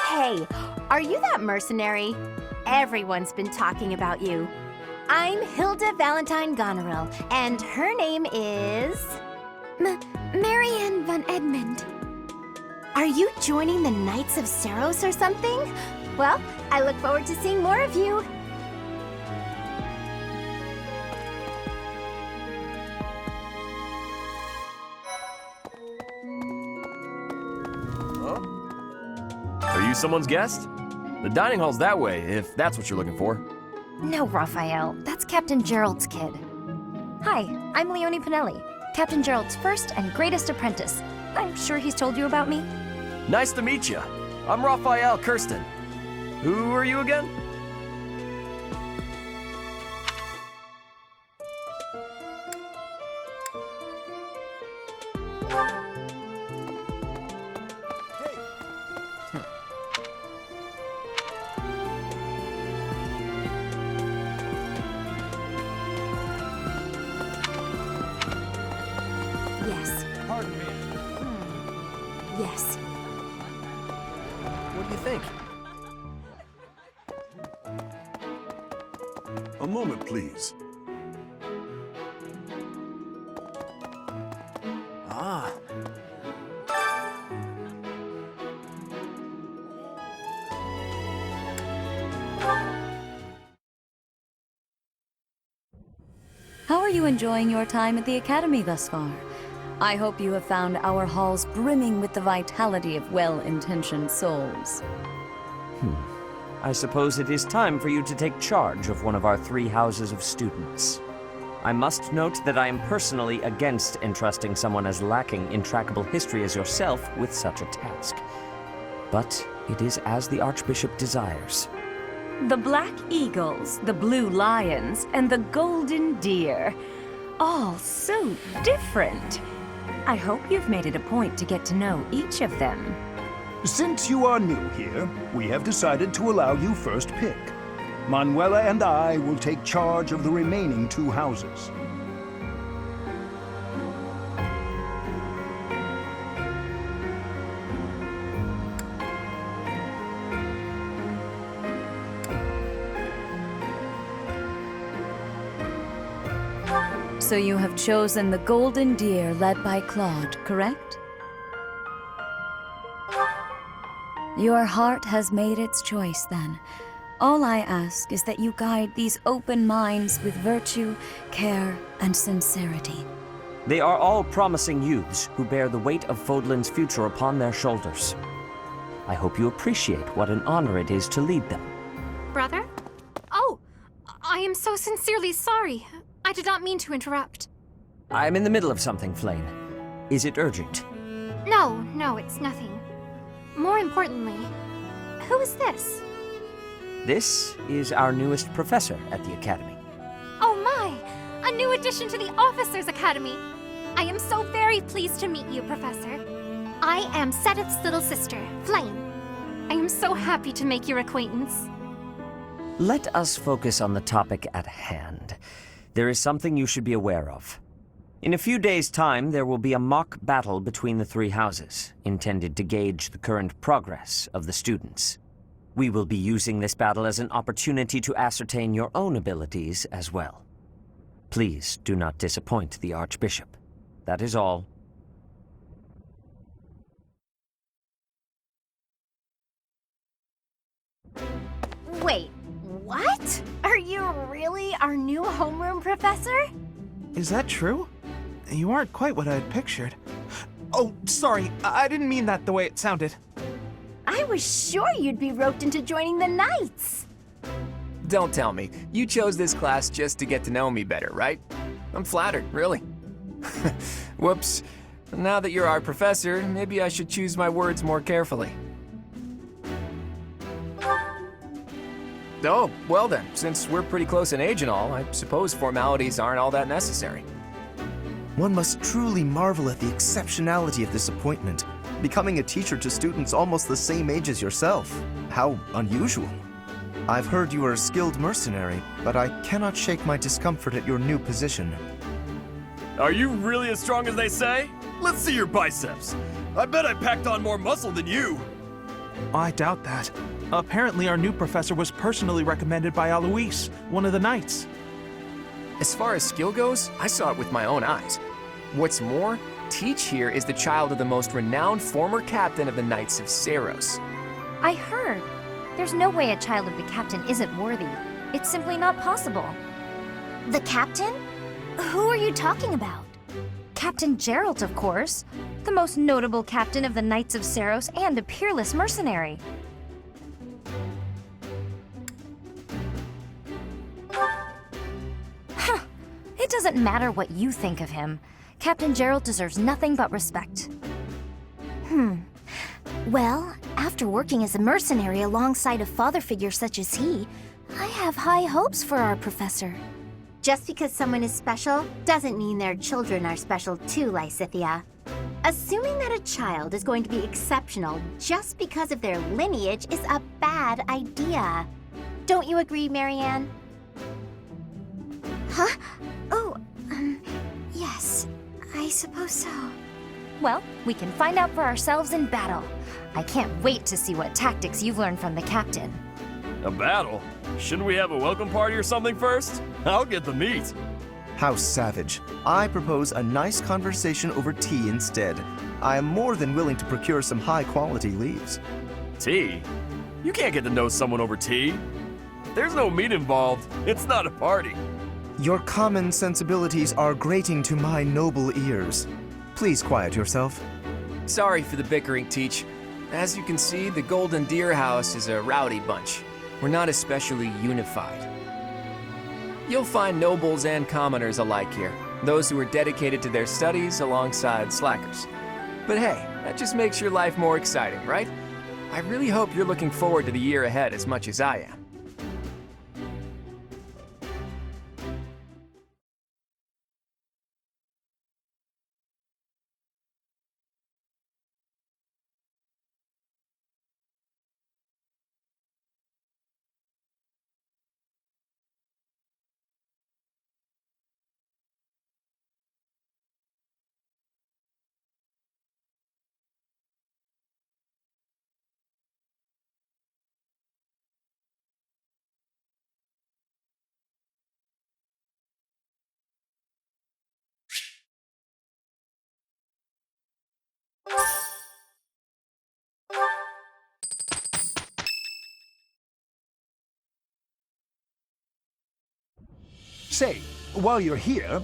Hey, are you that mercenary? Everyone's been talking about you. I'm Hilda Valentine Goneril, and her name is... Marianne von Edmund. Are you joining the Knights of Seros or something? Well, I look forward to seeing more of you. Are you someone's guest? The dining hall's that way, if that's what you're looking for. No, Raphael. That's Captain Gerald's kid. Hi, I'm Leonie Pinelli, Captain Gerald's first and greatest apprentice. I'm sure he's told you about me. Nice to meet you. I'm Raphael Kirsten. Who are you again? Yes. Pardon me. Yes. What do you think? A moment, please. Ah. How are you enjoying your time at the Academy thus far? I hope you have found our halls brimming with the vitality of well-intentioned souls. I suppose it is time for you to take charge of one of our 3 houses of students. I must note that I am personally against entrusting someone as lacking in trackable history as yourself with such a task. But it is as the Archbishop desires. The Black Eagles, the Blue Lions, and the Golden Deer. All so different. I hope you've made it a point to get to know each of them. Since you are new here, we have decided to allow you first pick. Manuela and I will take charge of the remaining 2 houses. So you have chosen the Golden Deer led by Claude, correct? Your heart has made its choice, then. All I ask is that you guide these open minds with virtue, care, and sincerity. They are all promising youths who bear the weight of Fodlan's future upon their shoulders. I hope you appreciate what an honor it is to lead them. Brother? Oh, I am so sincerely sorry. I did not mean to interrupt. I'm in the middle of something, Flame. Is it urgent? No, it's nothing. More importantly, who is this? This is our newest professor at the Academy. Oh my! A new addition to the Officers' Academy! I am so very pleased to meet you, Professor. I am Sedith's little sister, Flame. I am so happy to make your acquaintance. Let us focus on the topic at hand. There is something you should be aware of. In a few days' time, there will be a mock battle between the 3 houses, intended to gauge the current progress of the students. We will be using this battle as an opportunity to ascertain your own abilities as well. Please do not disappoint the Archbishop. That is all. Wait, what? Are you really our new homeroom professor? Is that true? You aren't quite what I had pictured. Oh, sorry, I didn't mean that the way it sounded. I was sure you'd be roped into joining the Knights. Don't tell me. You chose this class just to get to know me better, right? I'm flattered, really. Whoops. Now that you're our professor, maybe I should choose my words more carefully. Oh, well then, since we're pretty close in age and all, I suppose formalities aren't all that necessary. One must truly marvel at the exceptionality of this appointment, becoming a teacher to students almost the same age as yourself. How unusual. I've heard you are a skilled mercenary, but I cannot shake my discomfort at your new position. Are you really as strong as they say? Let's see your biceps. I bet I packed on more muscle than you. I doubt that. Apparently our new professor was personally recommended by Alois, one of the knights. As far as skill goes, I saw it with my own eyes. What's more, Teach here is the child of the most renowned former captain of the Knights of Saros. I heard. There's no way a child of the captain isn't worthy. It's simply not possible. The captain? Who are you talking about? Captain Geralt, of course. The most notable captain of the Knights of Saros and a peerless mercenary. Huh. It doesn't matter what you think of him. Captain Geralt deserves nothing but respect. Well, after working as a mercenary alongside a father figure such as he, I have high hopes for our professor. Just because someone is special doesn't mean their children are special too, Lysithia. Assuming that a child is going to be exceptional just because of their lineage is a bad idea. Don't you agree, Marianne? Huh? Oh, yes, I suppose so. Well, we can find out for ourselves in battle. I can't wait to see what tactics you've learned from the captain. A battle? Shouldn't we have a welcome party or something first? I'll get the meat. How savage. I propose a nice conversation over tea instead. I am more than willing to procure some high-quality leaves. Tea? You can't get to know someone over tea. If there's no meat involved, it's not a party. Your common sensibilities are grating to my noble ears. Please quiet yourself. Sorry for the bickering, Teach. As you can see, the Golden Deer House is a rowdy bunch. We're not especially unified. You'll find nobles and commoners alike here, those who are dedicated to their studies alongside slackers. But hey, that just makes your life more exciting, right? I really hope you're looking forward to the year ahead as much as I am. Say, while you're here,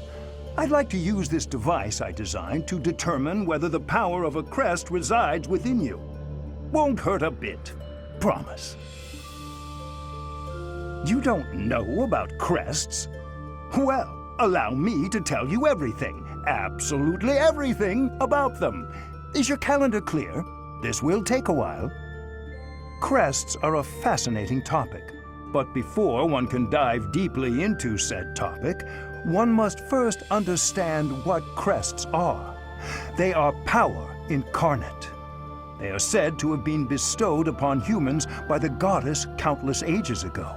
I'd like to use this device I designed to determine whether the power of a crest resides within you. Won't hurt a bit. Promise. You don't know about crests? Well, allow me to tell you everything, absolutely everything about them. Is your calendar clear? This will take a while. Crests are a fascinating topic. But before one can dive deeply into said topic, one must first understand what crests are. They are power incarnate. They are said to have been bestowed upon humans by the goddess countless ages ago.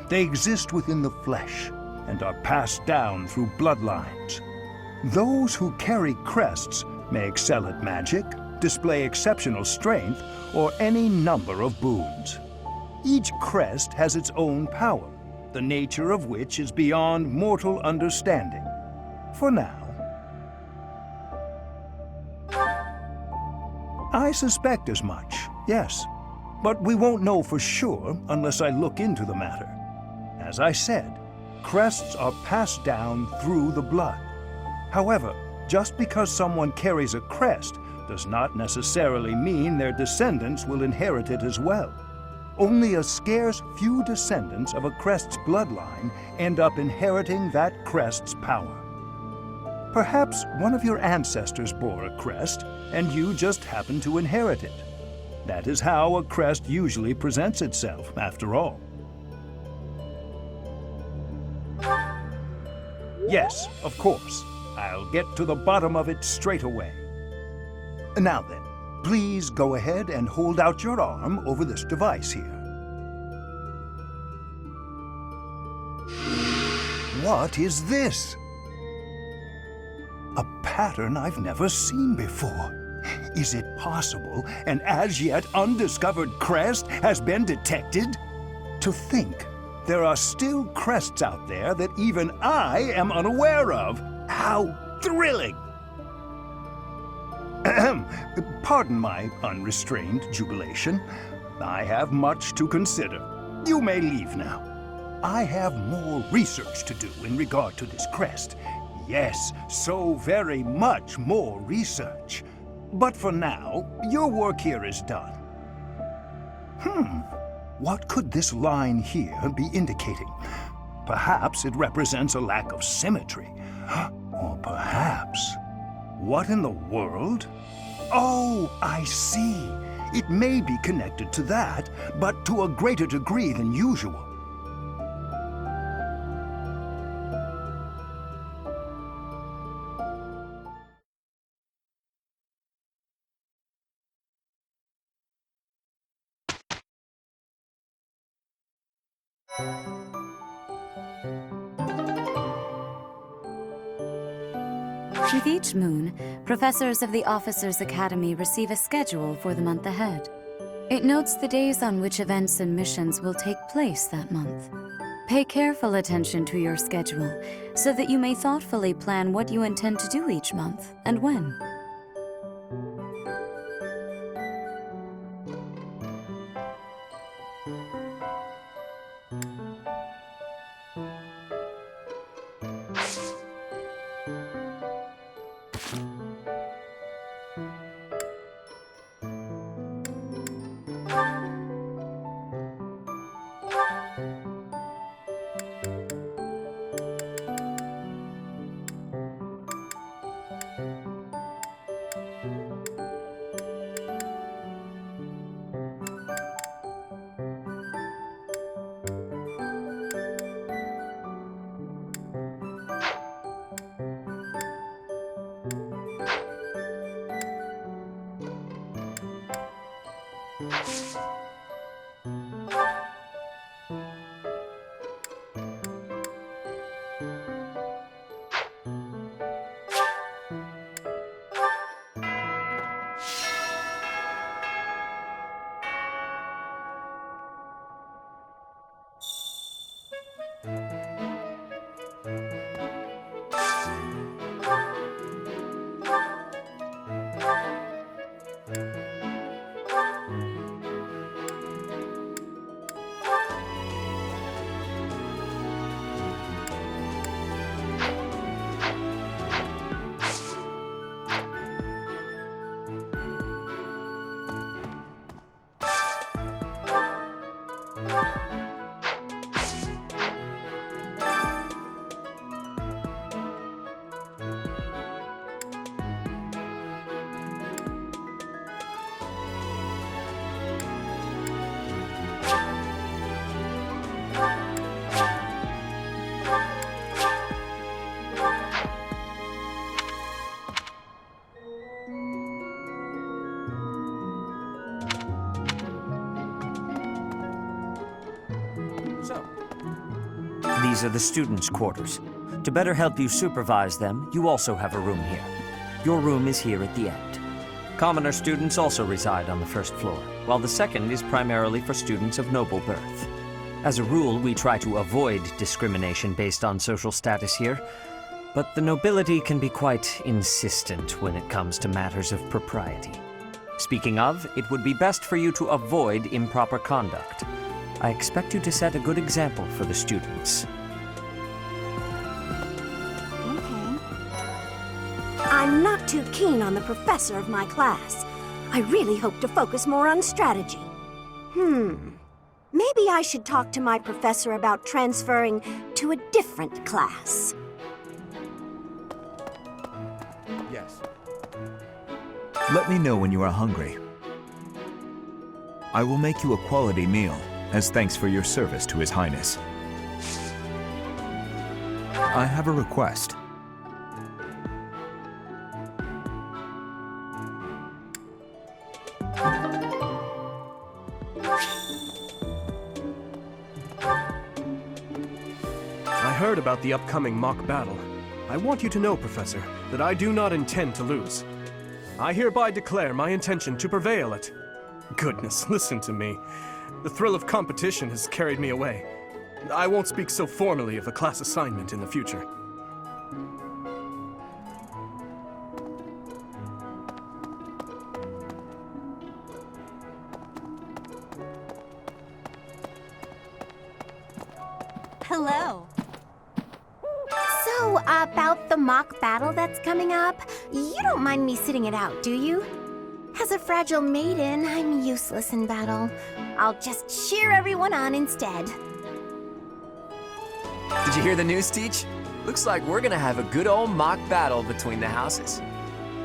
They exist within the flesh and are passed down through bloodlines. Those who carry crests may excel at magic, display exceptional strength, or any number of boons. Each crest has its own power, the nature of which is beyond mortal understanding. For now. I suspect as much, yes. But we won't know for sure unless I look into the matter. As I said, crests are passed down through the blood. However, just because someone carries a crest does not necessarily mean their descendants will inherit it as well. Only a scarce few descendants of a crest's bloodline end up inheriting that crest's power. Perhaps one of your ancestors bore a crest, and you just happen to inherit it. That is how a crest usually presents itself, after all. Yes, of course. I'll get to the bottom of it straight away. Now then, please go ahead and hold out your arm over this device here. What is this? A pattern I've never seen before. Is it possible an as yet undiscovered crest has been detected? To think there are still crests out there that even I am unaware of. How thrilling! Pardon my unrestrained jubilation. I have much to consider. You may leave now. I have more research to do in regard to this crest. Yes, so very much more research. But for now, your work here is done. What could this line here be indicating? Perhaps it represents a lack of symmetry. Or perhaps... What in the world? Oh, I see. It may be connected to that, but to a greater degree than usual. With each moon, professors of the Officers' Academy receive a schedule for the month ahead. It notes the days on which events and missions will take place that month. Pay careful attention to your schedule so that you may thoughtfully plan what you intend to do each month and when. These are the students' quarters. To better help you supervise them, you also have a room here. Your room is here at the end. Commoner students also reside on the first floor, while the second is primarily for students of noble birth. As a rule, we try to avoid discrimination based on social status here, but the nobility can be quite insistent when it comes to matters of propriety. Speaking of, it would be best for you to avoid improper conduct. I expect you to set a good example for the students. I'm not too keen on the professor of my class. I really hope to focus more on strategy. Maybe I should talk to my professor about transferring to a different class. Yes. Let me know when you are hungry. I will make you a quality meal, as thanks for your service to His Highness. I have a request. heard about the upcoming mock battle. I want you to know, Professor, that I do not intend to lose. I hereby declare my intention to prevail at... Goodness, listen to me. The thrill of competition has carried me away. I won't speak so formally of a class assignment in the future. Hello. So, about the mock battle that's coming up, you don't mind me sitting it out, do you? As a fragile maiden, I'm useless in battle. I'll just cheer everyone on instead. Did you hear the news, Teach? Looks like we're gonna have a good old mock battle between the houses.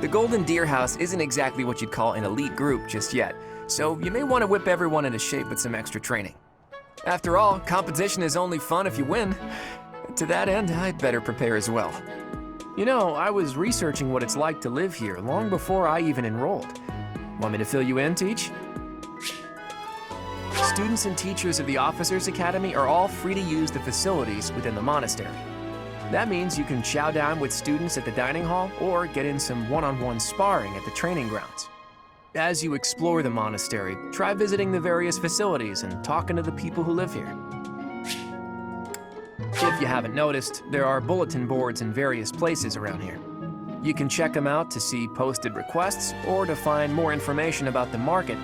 The Golden Deer House isn't exactly what you'd call an elite group just yet, so you may want to whip everyone into shape with some extra training. After all, competition is only fun if you win. To that end, I'd better prepare as well. You know, I was researching what it's like to live here long before I even enrolled. Want me to fill you in, Teach? Students and teachers of the Officers Academy are all free to use the facilities within the monastery. That means you can chow down with students at the dining hall or get in some one-on-one sparring at the training grounds. As you explore the monastery, try visiting the various facilities and talking to the people who live here. If you haven't noticed, there are bulletin boards in various places around here. You can check them out to see posted requests or to find more information about the market.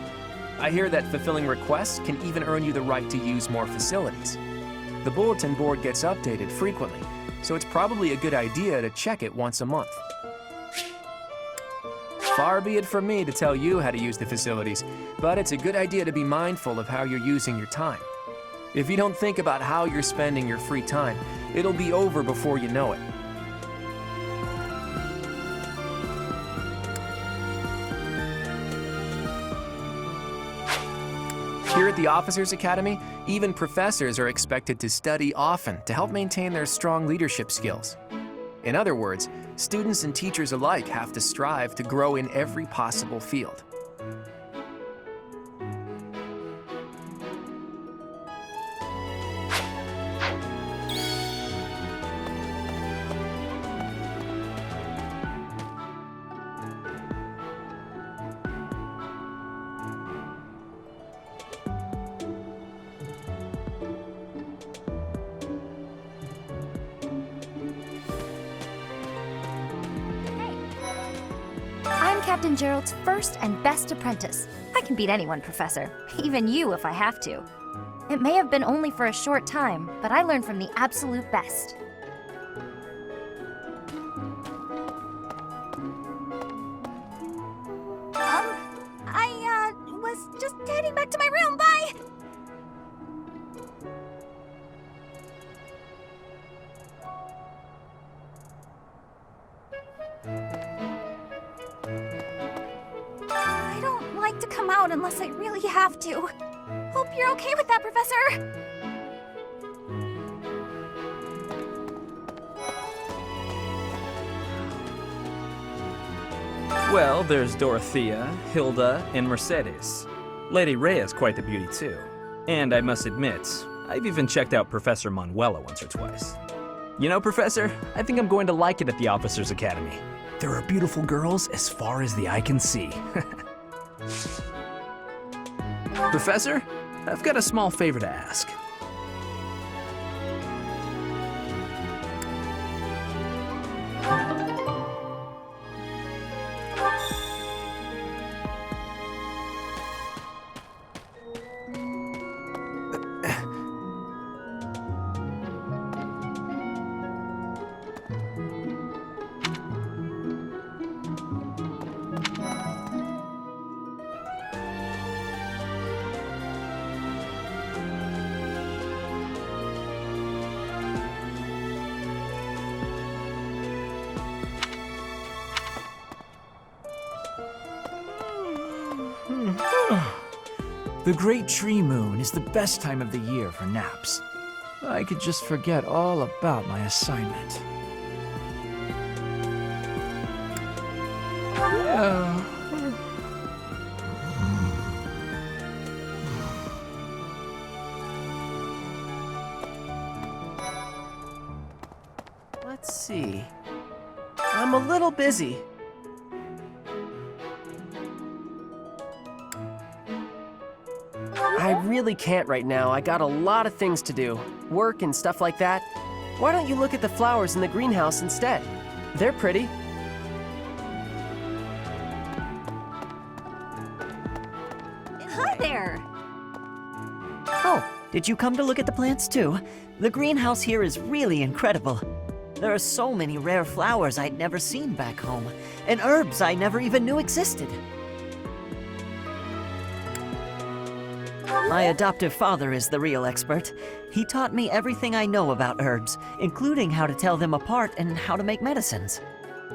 I hear that fulfilling requests can even earn you the right to use more facilities. The bulletin board gets updated frequently, so it's probably a good idea to check it once a month. Far be it from me to tell you how to use the facilities, but it's a good idea to be mindful of how you're using your time. If you don't think about how you're spending your free time, it'll be over before you know it. Here at the Officers Academy, even professors are expected to study often to help maintain their strong leadership skills. In other words, students and teachers alike have to strive to grow in every possible field. I'm Captain Gerald's first and best apprentice. I can beat anyone, Professor. Even you if I have to. It may have been only for a short time, but I learned from the absolute best. I was just heading back to my room. Bye! I don't like to come out unless I really have to. Hope you're okay with that, Professor. Well, there's Dorothea, Hilda, and Mercedes. Lady Rhea's quite the beauty too. And I must admit, I've even checked out Professor Manuela once or twice. You know, Professor, I think I'm going to like it at the Officers Academy. There are beautiful girls as far as the eye can see. Professor, I've got a small favor to ask. The Great Tree Moon is the best time of the year for naps. I could just forget all about my assignment. see. I'm a little busy. I really can't right now. I got a lot of things to do. Work and stuff like that. Why don't you look at the flowers in the greenhouse instead? They're pretty. Hi there! Oh, did you come to look at the plants too? The greenhouse here is really incredible. There are so many rare flowers I'd never seen back home, and herbs I never even knew existed. My adoptive father is the real expert. He taught me everything I know about herbs, including how to tell them apart and how to make medicines.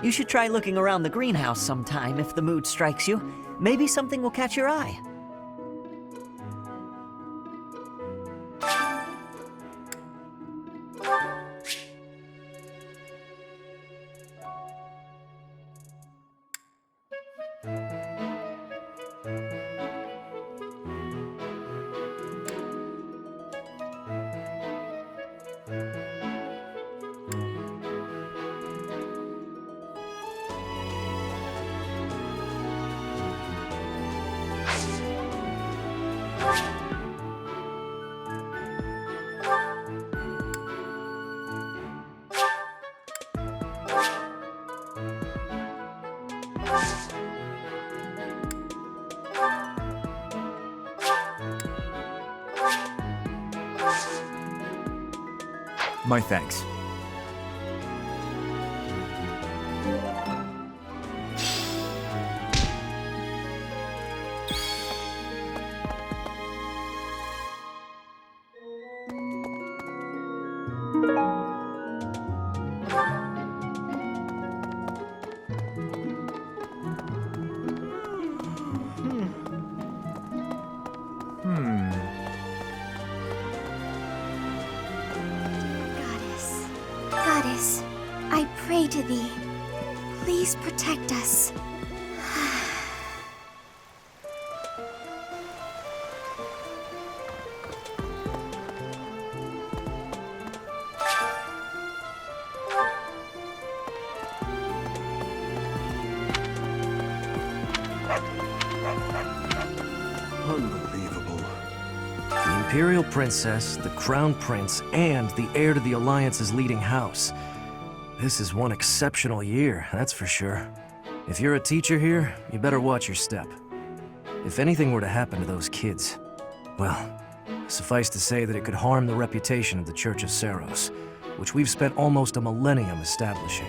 You should try looking around the greenhouse sometime if the mood strikes you. Maybe something will catch your eye. My thanks. Goddess, I pray to thee. Please protect us. Unbelievable. The Imperial Princess, the Crown Prince, and the heir to the Alliance's leading house. This is one exceptional year, that's for sure. If you're a teacher here, you better watch your step. If anything were to happen to those kids, well, suffice to say that it could harm the reputation of the Church of Saros, which we've spent almost a millennium establishing.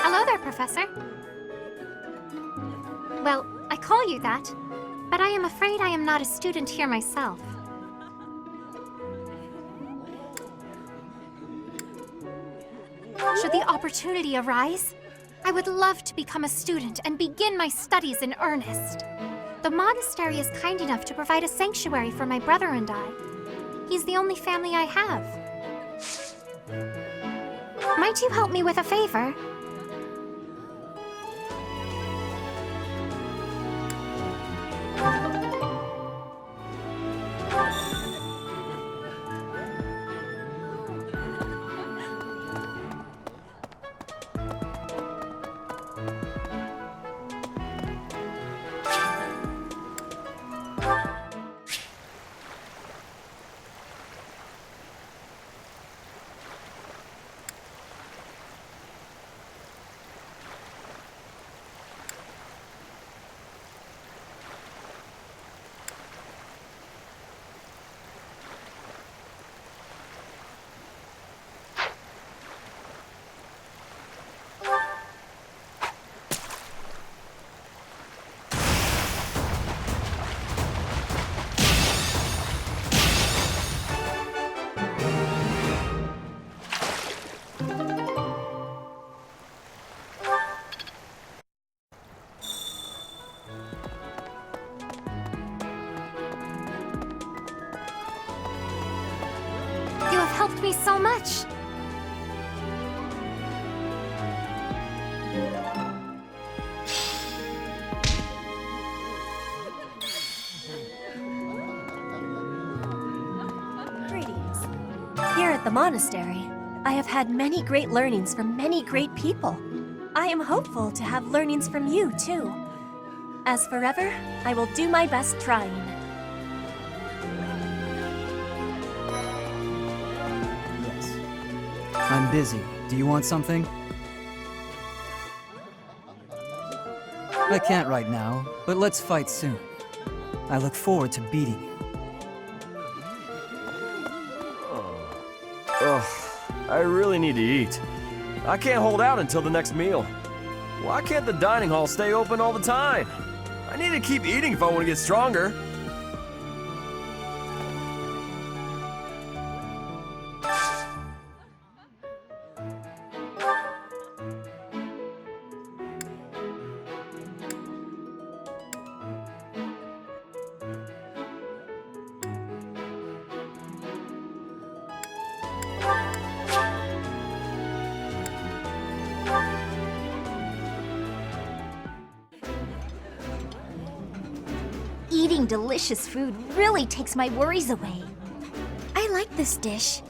Hello there, Professor. Well, I call you that, but I am afraid I am not a student here myself. Should the opportunity arise, I would love to become a student and begin my studies in earnest. The monastery is kind enough to provide a sanctuary for my brother and I. He's the only family I have. Might you help me with a favor? me so much. Greetings. Here at the monastery, I have had many great learnings from many great people. I am hopeful to have learnings from you, too. As forever, I will do my best trying. Yes. I'm busy. Do you want something? I can't right now, but let's fight soon. I look forward to beating you. Ugh, I really need to eat. I can't hold out until the next meal. Why can't the dining hall stay open all the time? I need to keep eating if I want to get stronger. Eating delicious food really takes my worries away. I like this dish.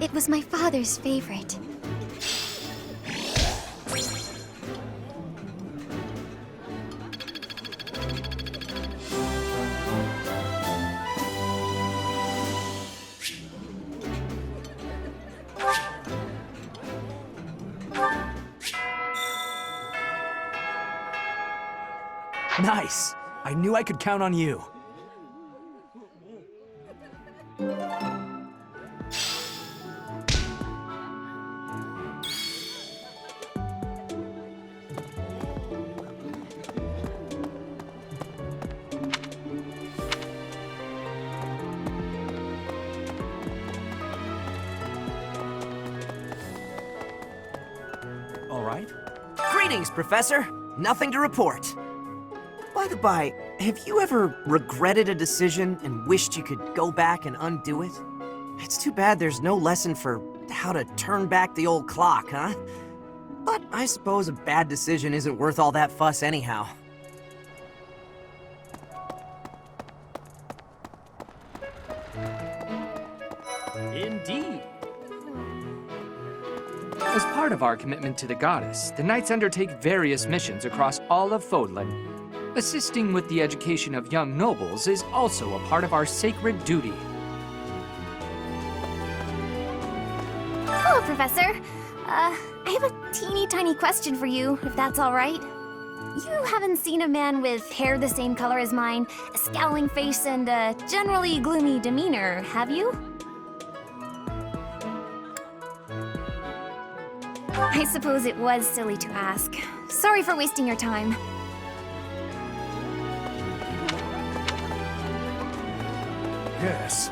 It was my father's favorite. Nice! I knew I could count on you. All right. Greetings, Professor. Nothing to report. By the by, have you ever regretted a decision and wished you could go back and undo it? It's too bad there's no lesson for how to turn back the old clock, huh? But I suppose a bad decision isn't worth all that fuss anyhow. Indeed. As part of our commitment to the goddess, the Knights undertake various missions across all of Fodlan. Assisting with the education of young nobles is also a part of our sacred duty. Hello, Professor. I have a teeny tiny question for you, if that's all right. You haven't seen a man with hair the same color as mine, a scowling face, and a generally gloomy demeanor, have you? I suppose it was silly to ask. Sorry for wasting your time. Yes.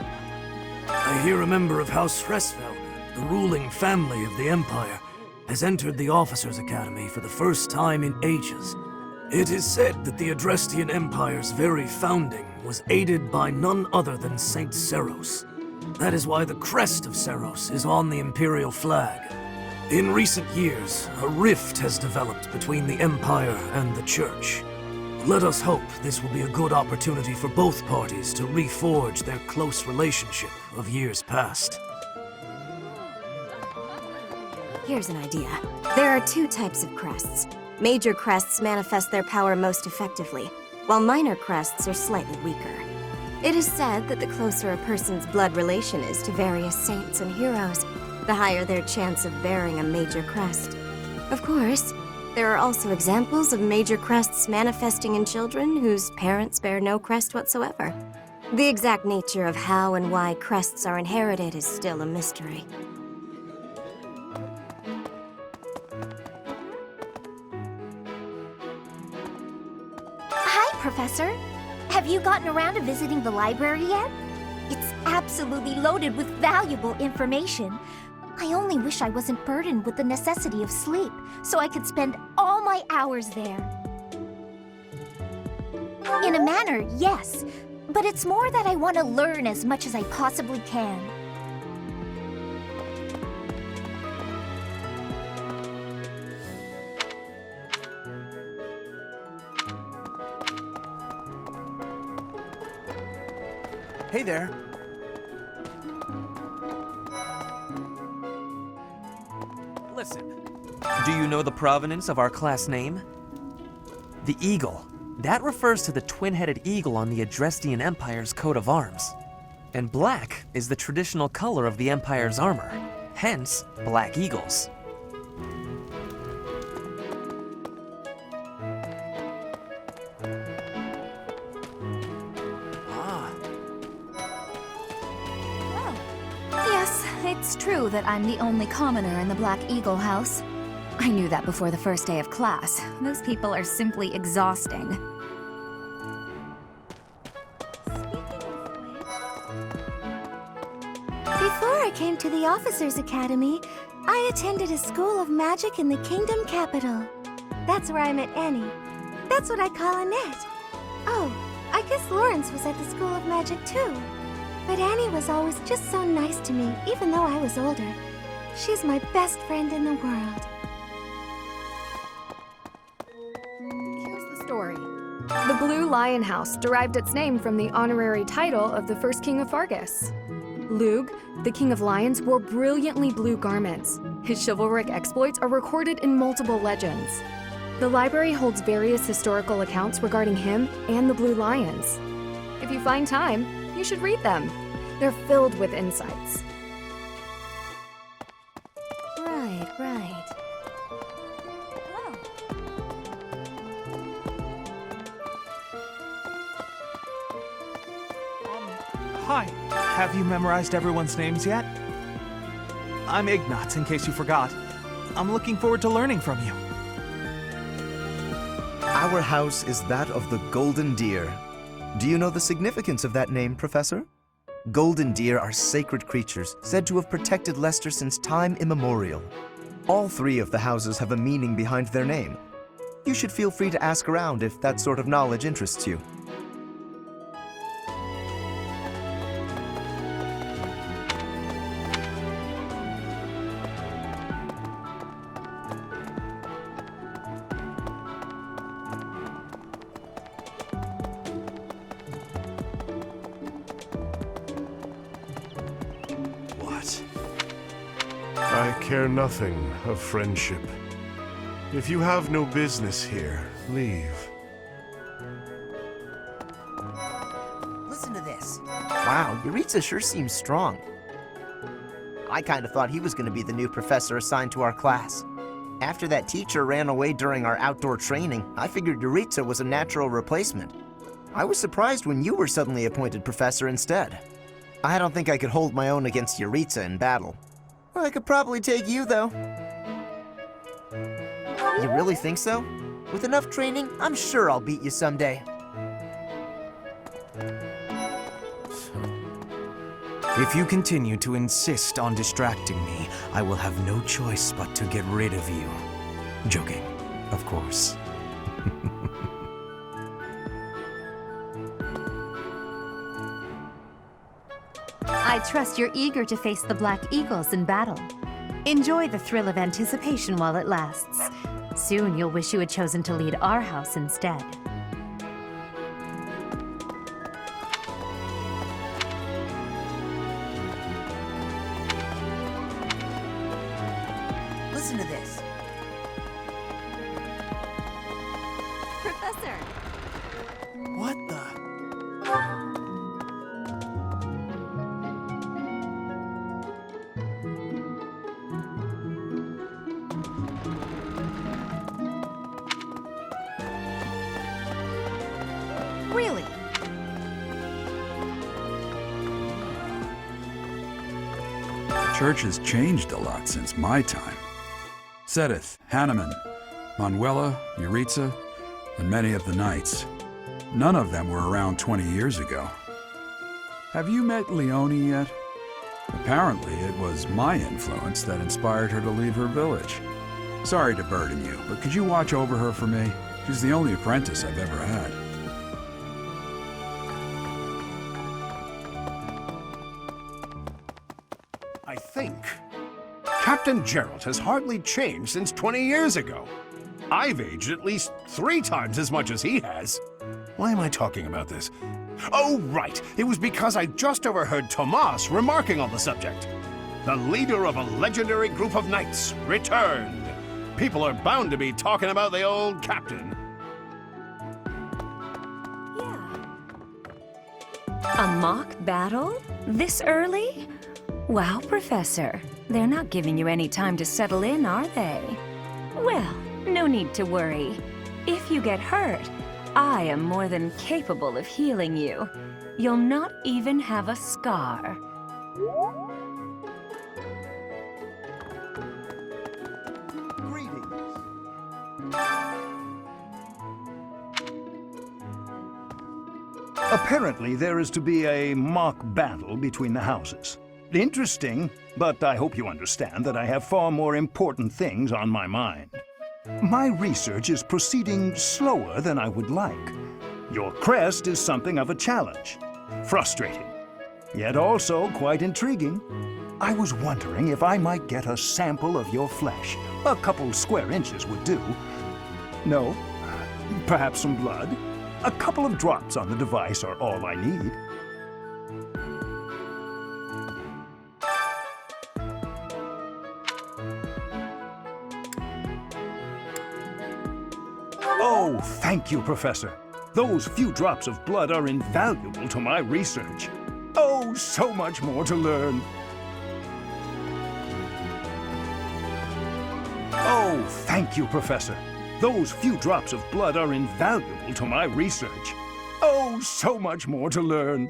I hear a member of House Fresfeld, the ruling family of the Empire, has entered the Officers' Academy for the first time in ages. It is said that the Adrestian Empire's very founding was aided by none other than Saint Seros. That is why the crest of Seros is on the Imperial flag. In recent years, a rift has developed between the Empire and the Church. Let us hope this will be a good opportunity for both parties to reforge their close relationship of years past. Here's an idea. There are two types of crests. Major crests manifest their power most effectively, while minor crests are slightly weaker. It is said that the closer a person's blood relation is to various saints and heroes, the higher their chance of bearing a major crest. Of course, there are also examples of major crests manifesting in children whose parents bear no crest whatsoever. The exact nature of how and why crests are inherited is still a mystery. Hi, Professor. Have you gotten around to visiting the library yet? It's absolutely loaded with valuable information. I only wish I wasn't burdened with the necessity of sleep, so I could spend all my hours there. In a manner, yes, but it's more that I want to learn as much as I possibly can. Hey there. Listen. Do you know the provenance of our class name? The eagle. That refers to the twin-headed eagle on the Adrestian Empire's coat of arms. And black is the traditional color of the Empire's armor. Hence, black eagles. Yes, it's true that I'm the only commoner in the Black Eagle house. I knew that before the first day of class. Those people are simply exhausting. Before I came to the Officers Academy, I attended a school of magic in the Kingdom Capital. That's where I met Annie. That's what I call Annette. Oh, I guess Lawrence was at the School of Magic too. But Annie was always just so nice to me, even though I was older. She's my best friend in the world. Here's the story. The Blue Lion House derived its name from the honorary title of the first king of Fargus. Lug, the king of lions, wore brilliantly blue garments. His chivalric exploits are recorded in multiple legends. The library holds various historical accounts regarding him and the Blue Lions. If you find time, you should read them. They're filled with insights. Right. Hi. Have you memorized everyone's names yet? I'm Ignat, in case you forgot. I'm looking forward to learning from you. Our house is that of the Golden Deer. Do you know the significance of that name, Professor? Golden deer are sacred creatures, said to have protected Leicester since time immemorial. All three of the houses have a meaning behind their name. You should feel free to ask around if that sort of knowledge interests you. I care nothing of friendship. If you have no business here, leave. Listen to this. Wow, Yuritsa sure seems strong. I kind of thought he was going to be the new professor assigned to our class. After that teacher ran away during our outdoor training, I figured Yuritsa was a natural replacement. I was surprised when you were suddenly appointed professor instead. I don't think I could hold my own against Yuritsa in battle. I could probably take you, though. You really think so? With enough training, I'm sure I'll beat you someday. If you continue to insist on distracting me, I will have no choice but to get rid of you. Joking, of course. I trust you're eager to face the Black Eagles in battle. Enjoy the thrill of anticipation while it lasts. Soon you'll wish you had chosen to lead our house instead. Listen to this. Professor! What the? Really? The church has changed a lot since my time. Sedith, Hanneman, Manuela, Yuritsa, and many of the knights. None of them were around 20 years ago. Have you met Leonie yet? Apparently, it was my influence that inspired her to leave her village. Sorry to burden you, but could you watch over her for me? She's the only apprentice I've ever had. I think Captain Gerald has hardly changed since 20 years ago. I've aged at least 3 times as much as he has. Why am I talking about this? Oh, right. It was because I just overheard Tomas remarking on the subject. The leader of a legendary group of knights returned. People are bound to be talking about the old captain. A mock battle? This early? Wow, Professor. They're not giving you any time to settle in, are they? Well, no need to worry. If you get hurt, I am more than capable of healing you. You'll not even have a scar. Apparently, there is to be a mock battle between the houses. Interesting, but I hope you understand that I have far more important things on my mind. My research is proceeding slower than I would like. Your crest is something of a challenge. Frustrating, yet also quite intriguing. I was wondering if I might get a sample of your flesh. A couple square inches would do. No? Perhaps some blood? A couple of drops on the device are all I need. Oh, thank you, Professor. Those few drops of blood are invaluable to my research. Oh, so much more to learn. Oh, thank you, Professor. Those few drops of blood are invaluable to my research. Oh, so much more to learn.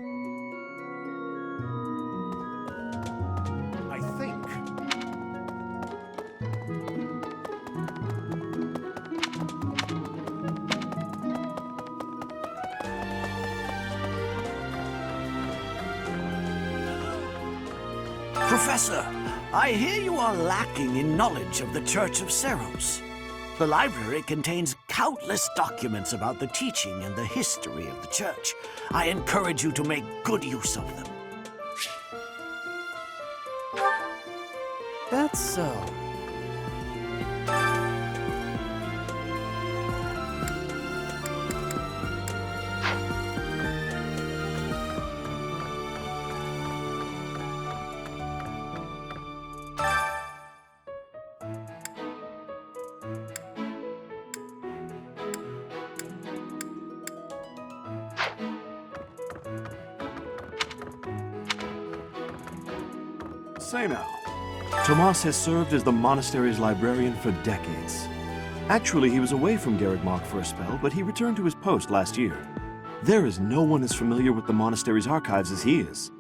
I think. Professor, I hear you are lacking in knowledge of the Church of Ceros. The library contains countless documents about the teaching and the history of the Church. I encourage you to make good use of them. That's so. Say now, Tomas has served as the monastery's librarian for decades. Actually, he was away from Garrigmach for a spell, but he returned to his post last year. There is no one as familiar with the monastery's archives as he is.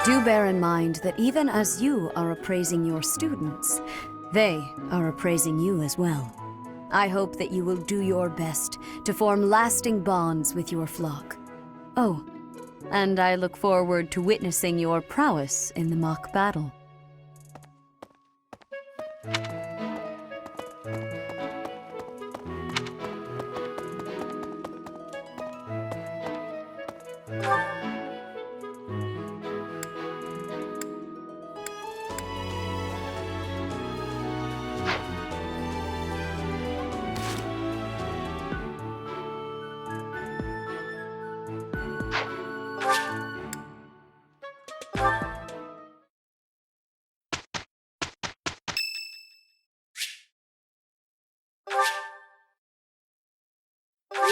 Do bear in mind that even as you are appraising your students, they are appraising you as well. I hope that you will do your best to form lasting bonds with your flock. Oh, and I look forward to witnessing your prowess in the mock battle.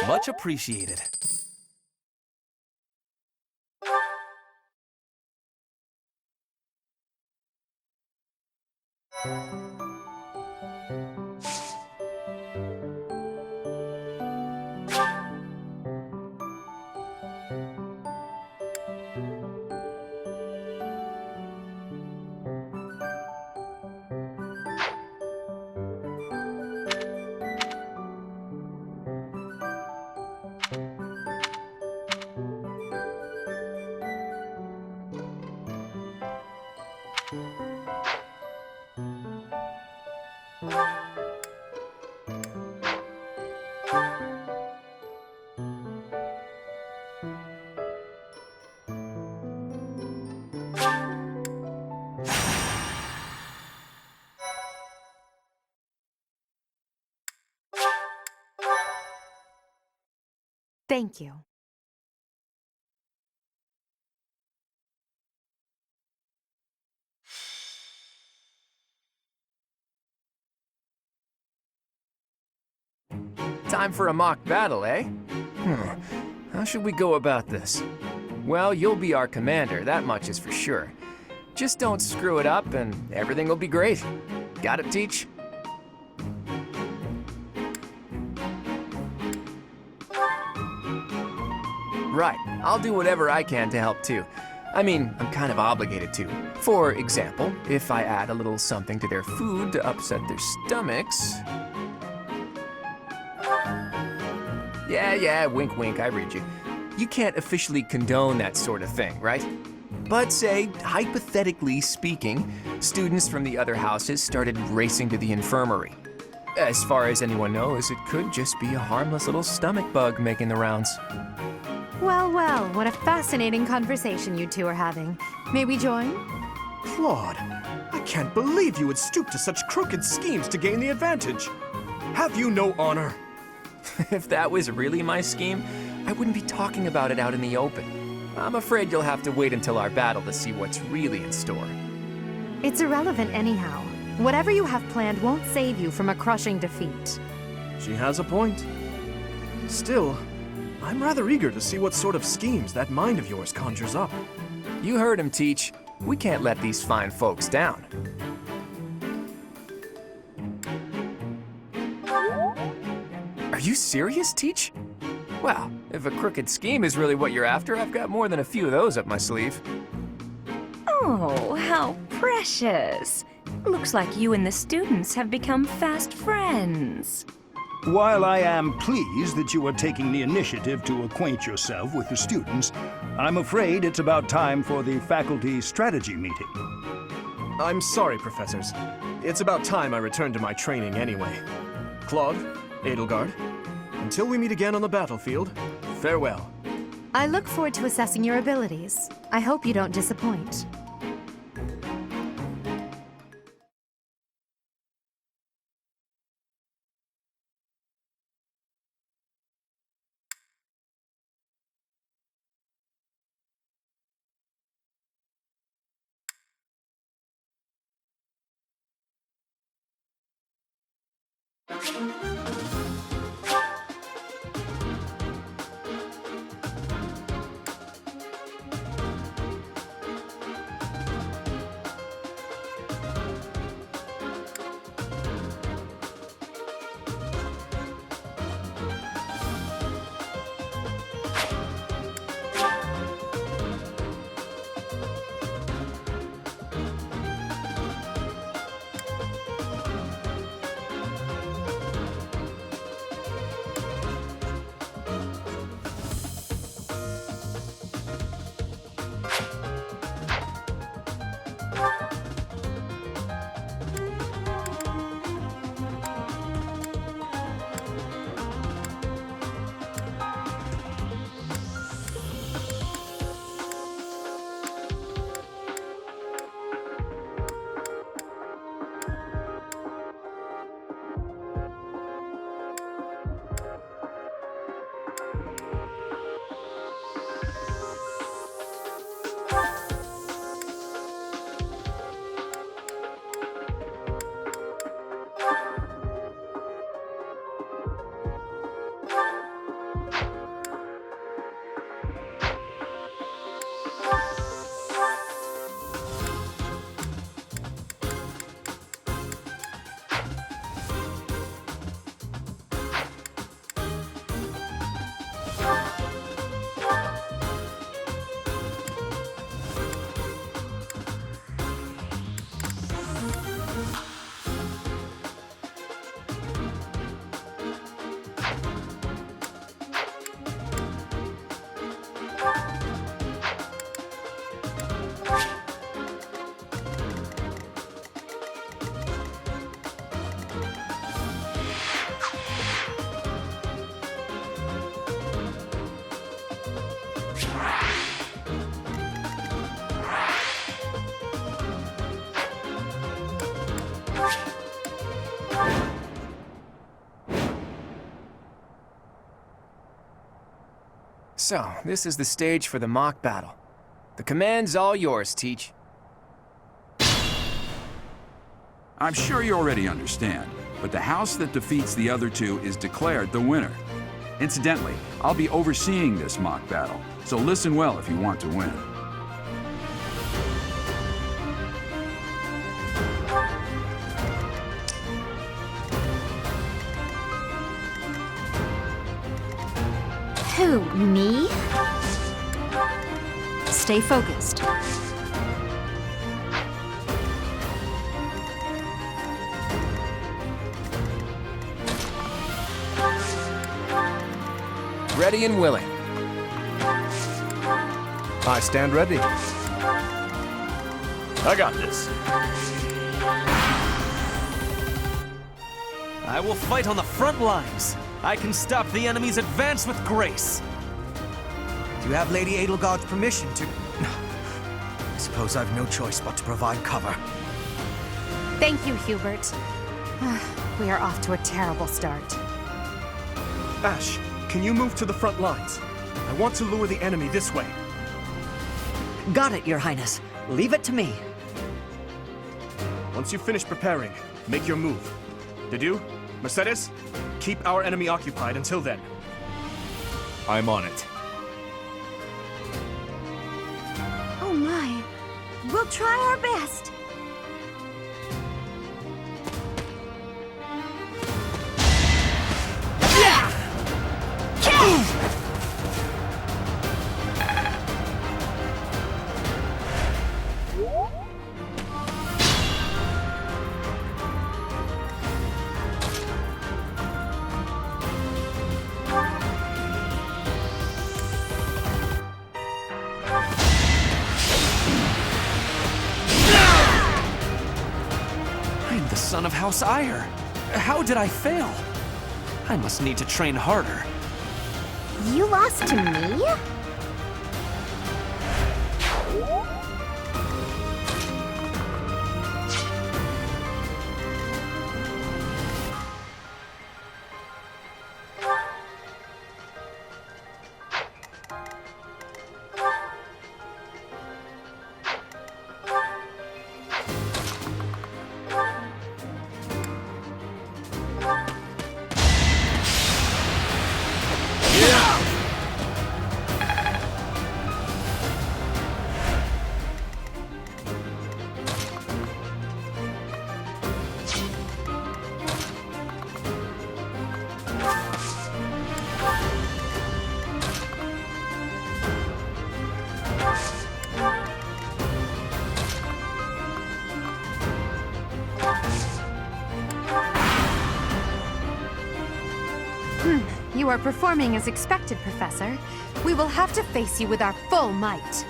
Much appreciated. Thank you. Time for a mock battle, eh? How should we go about this? Well, you'll be our commander, that much is for sure. Just don't screw it up and everything will be great. Got it, Teach? Right, I'll do whatever I can to help too. I mean, I'm kind of obligated to. For example, if I add a little something to their food to upset their stomachs... Yeah, wink wink, I read you. You can't officially condone that sort of thing, right? But say, hypothetically speaking, students from the other houses started racing to the infirmary. As far as anyone knows, it could just be a harmless little stomach bug making the rounds. Well, well, what a fascinating conversation you two are having. May we join? Claude, I can't believe you would stoop to such crooked schemes to gain the advantage. Have you no honor? If that was really my scheme, I wouldn't be talking about it out in the open. I'm afraid you'll have to wait until our battle to see what's really in store. It's irrelevant anyhow. Whatever you have planned won't save you from a crushing defeat. She has a point. Still, I'm rather eager to see what sort of schemes that mind of yours conjures up. You heard him, Teach. We can't let these fine folks down. Are you serious, Teach? Well, if a crooked scheme is really what you're after, I've got more than a few of those up my sleeve. Oh, how precious. Looks like you and the students have become fast friends. While I am pleased that you are taking the initiative to acquaint yourself with the students, I'm afraid it's about time for the faculty strategy meeting. I'm sorry, professors. It's about time I returned to my training anyway. Claude, Edelgard, until we meet again on the battlefield, farewell. I look forward to assessing your abilities. I hope you don't disappoint. So, this is the stage for the mock battle. The command's all yours, Teach. I'm sure you already understand, but the house that defeats the other two is declared the winner. Incidentally, I'll be overseeing this mock battle, so listen well if you want to win. Who, me? Stay focused. Ready and willing. I stand ready. I got this. I will fight on the front lines. I can stop the enemy's advance with grace. Do you have Lady Edelgard's permission to... I suppose I've no choice but to provide cover. Thank you, Hubert. We are off to a terrible start. Ash, can you move to the front lines? I want to lure the enemy this way. Got it, Your Highness. Leave it to me. Once you finish preparing, make your move. Did you? Mercedes? Keep our enemy occupied until then. I'm on it. Oh my. We'll try our best. I'm the son of House Ire. How did I fail? I must need to train harder. You lost to me? You are performing as expected, Professor. We will have to face you with our full might.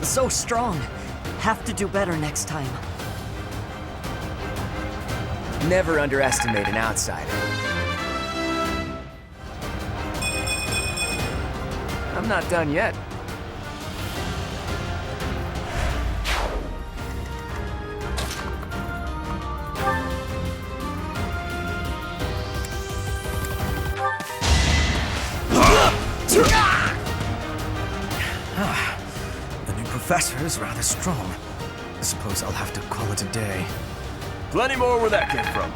So strong. Have to do better next time. Never underestimate an outsider. I'm not done yet. Professor is rather strong. I suppose I'll have to call it a day. Plenty more where that came from.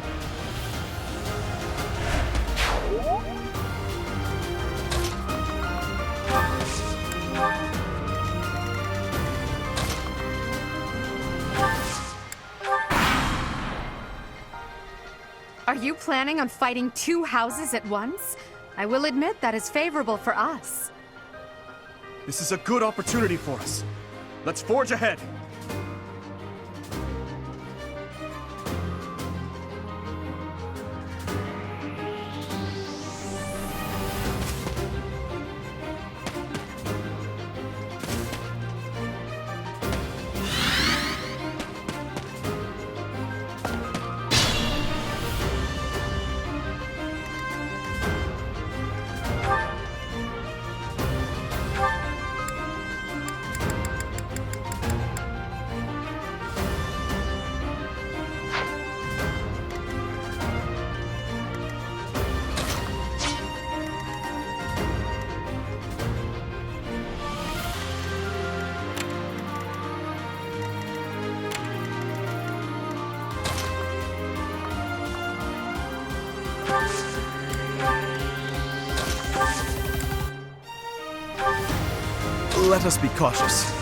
you planning on fighting 2 houses at once? I will admit that is favorable for us. This is a good opportunity for us. Let's forge ahead. Let us be cautious.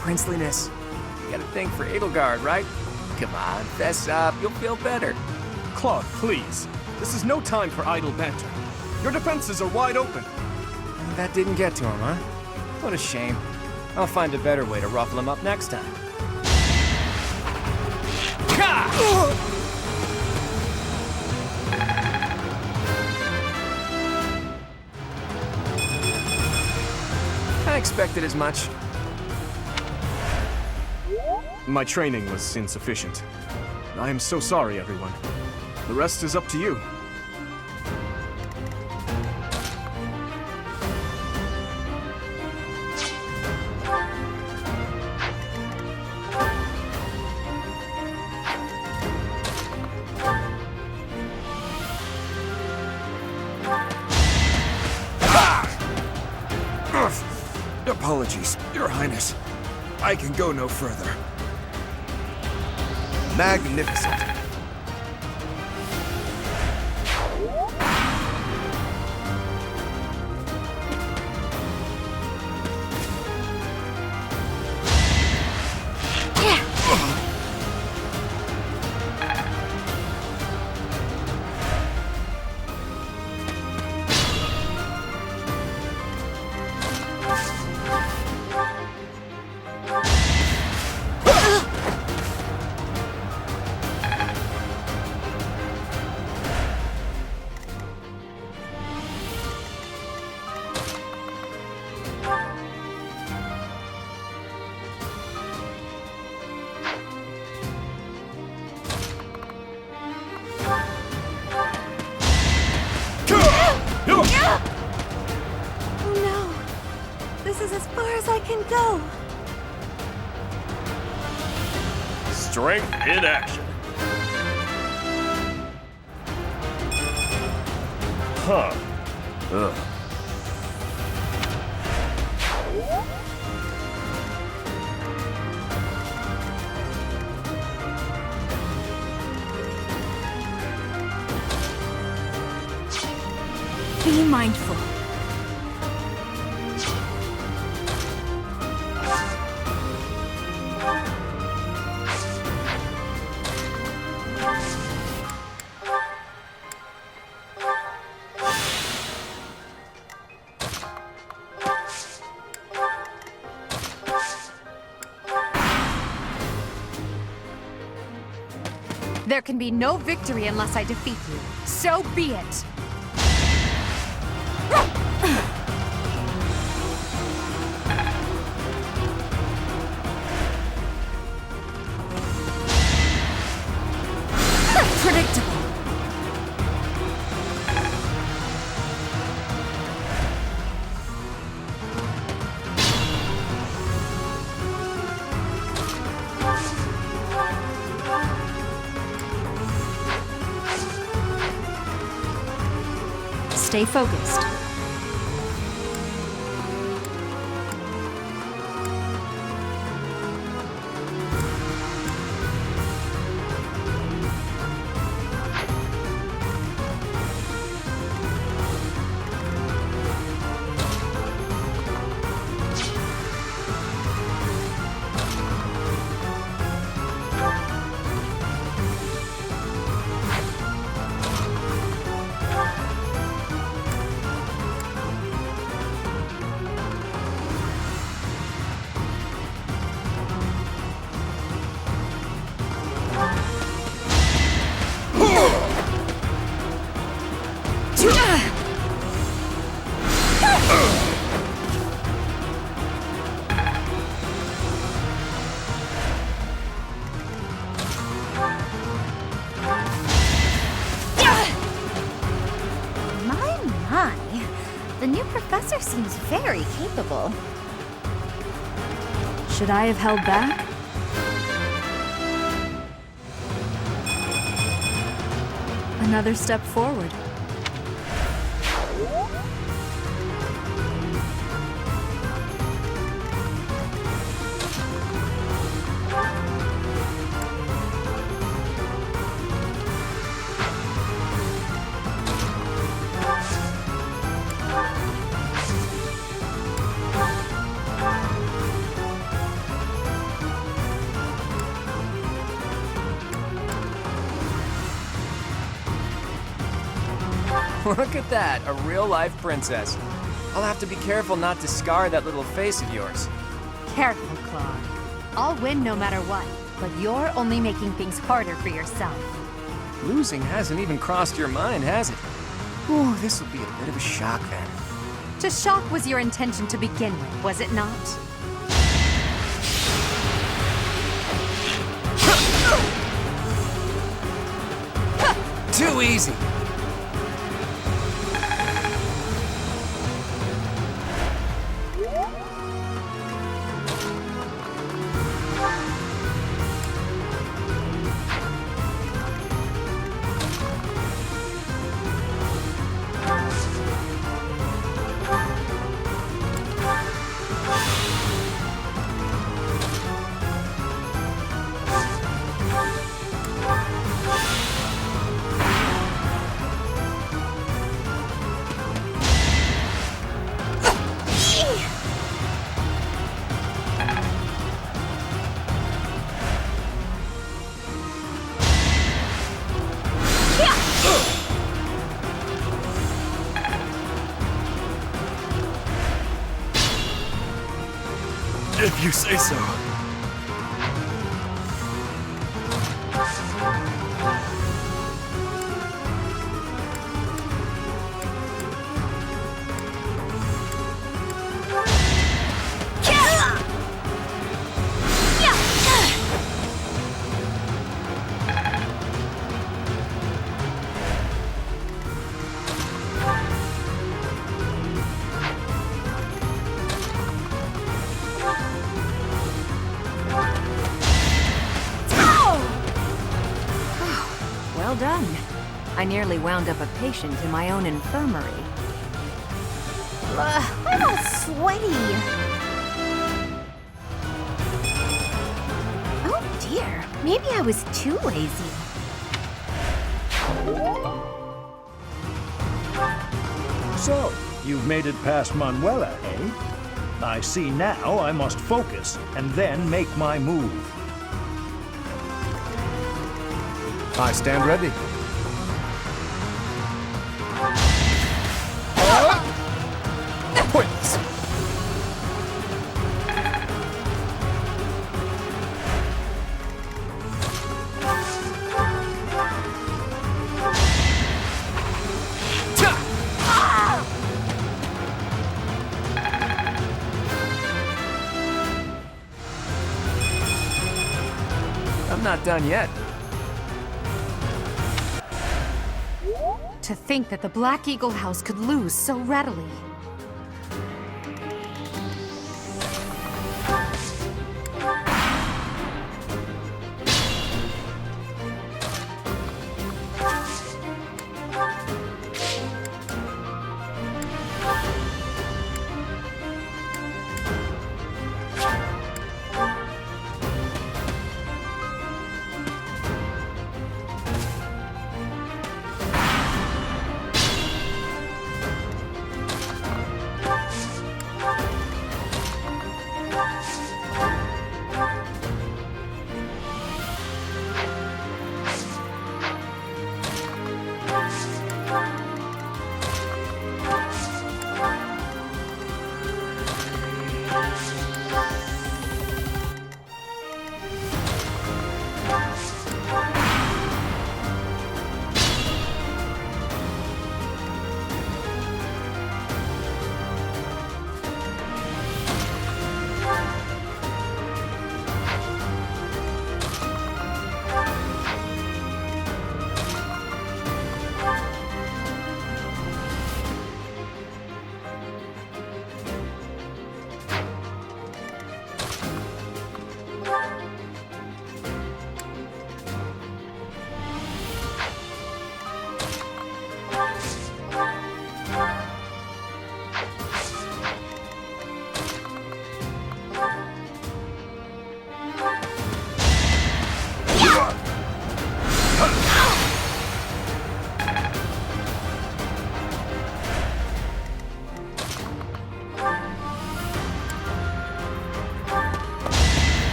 Princeliness. You got a thing for Edelgard, right? Come on, fess up. You'll feel better. Claude, please. This is no time for idle banter. Your defenses are wide open. That didn't get to him, huh? What a shame. I'll find a better way to ruffle him up next time. expected as much. My training was insufficient. I am so sorry, everyone. The rest is up to you. Apologies, Your Highness. I can go no further. Magnificent. Oh no! This is as far as I can go! Strength in action. Huh. Ugh. Be mindful. There can be no victory unless I defeat you. So be it! Predictable. Stay focused. The new professor seems very capable. Should I have held back? Another step forward. Look at that, a real-life princess. I'll have to be careful not to scar that little face of yours. Careful, Claude. I'll win no matter what, but you're only making things harder for yourself. Losing hasn't even crossed your mind, has it? Ooh, this will be a bit of a shock then. To shock was your intention to begin with, was it not? Too easy. If you say so. Well done. I nearly wound up a patient in my own infirmary. I'm all sweaty. Oh dear, maybe I was too lazy. So, you've made it past Manuela, eh? I see now I must focus and then make my move. I stand ready. Pointless. I'm not done yet. To think that the Black Eagle House could lose so readily.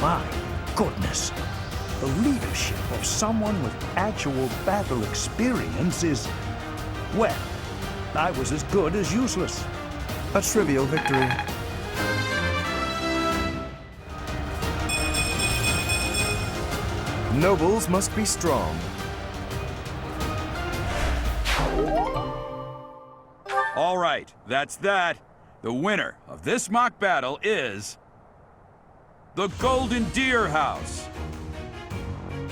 My goodness. The leadership of someone with actual battle experience is... well, I was as good as useless. A trivial victory. Nobles must be strong. All right, that's that. The winner of this mock battle is... the Golden Deer House.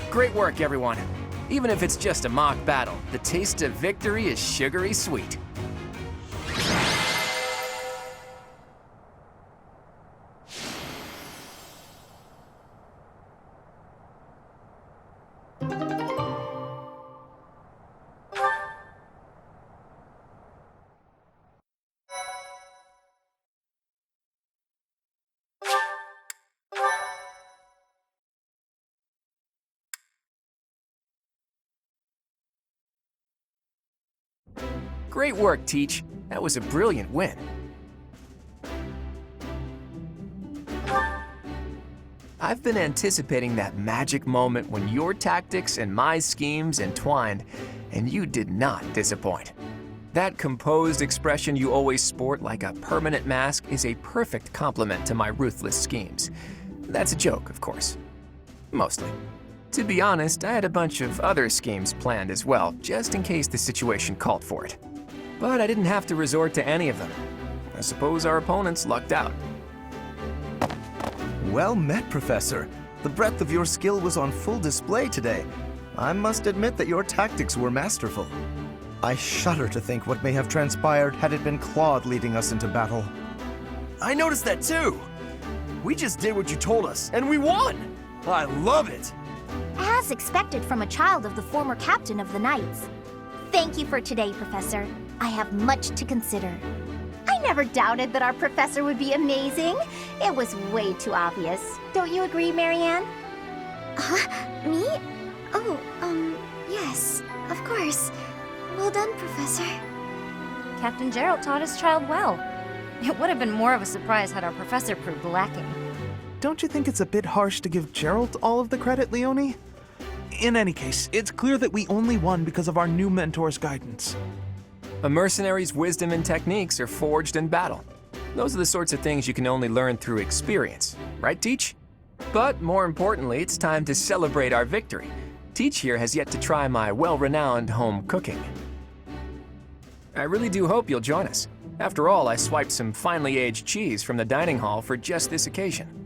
Great work, everyone. Even if it's just a mock battle, the taste of victory is sugary sweet. Great work, Teach. That was a brilliant win. I've been anticipating that magic moment when your tactics and my schemes entwined, and you did not disappoint. That composed expression you always sport like a permanent mask is a perfect complement to my ruthless schemes. That's a joke, of course. Mostly. To be honest, I had a bunch of other schemes planned as well, just in case the situation called for it. But I didn't have to resort to any of them. I suppose our opponents lucked out. Well met, Professor. The breadth of your skill was on full display today. I must admit that your tactics were masterful. I shudder to think what may have transpired had it been Claude leading us into battle. I noticed that too. We just did what you told us, and we won! I love it! As expected from a child of the former captain of the Knights. Thank you for today, Professor. I have much to consider. I never doubted that our professor would be amazing. It was way too obvious. Don't you agree, Marianne? Me? Oh, yes, of course. Well done, Professor. Captain Gerald taught his child well. It would have been more of a surprise had our professor proved lacking. Don't you think it's a bit harsh to give Gerald all of the credit, Leonie? In any case, it's clear that we only won because of our new mentor's guidance. A mercenary's wisdom and techniques are forged in battle. Those are the sorts of things you can only learn through experience, right, Teach? But more importantly, it's time to celebrate our victory. Teach here has yet to try my well-renowned home cooking. I really do hope you'll join us. After all, I swiped some finely aged cheese from the dining hall for just this occasion.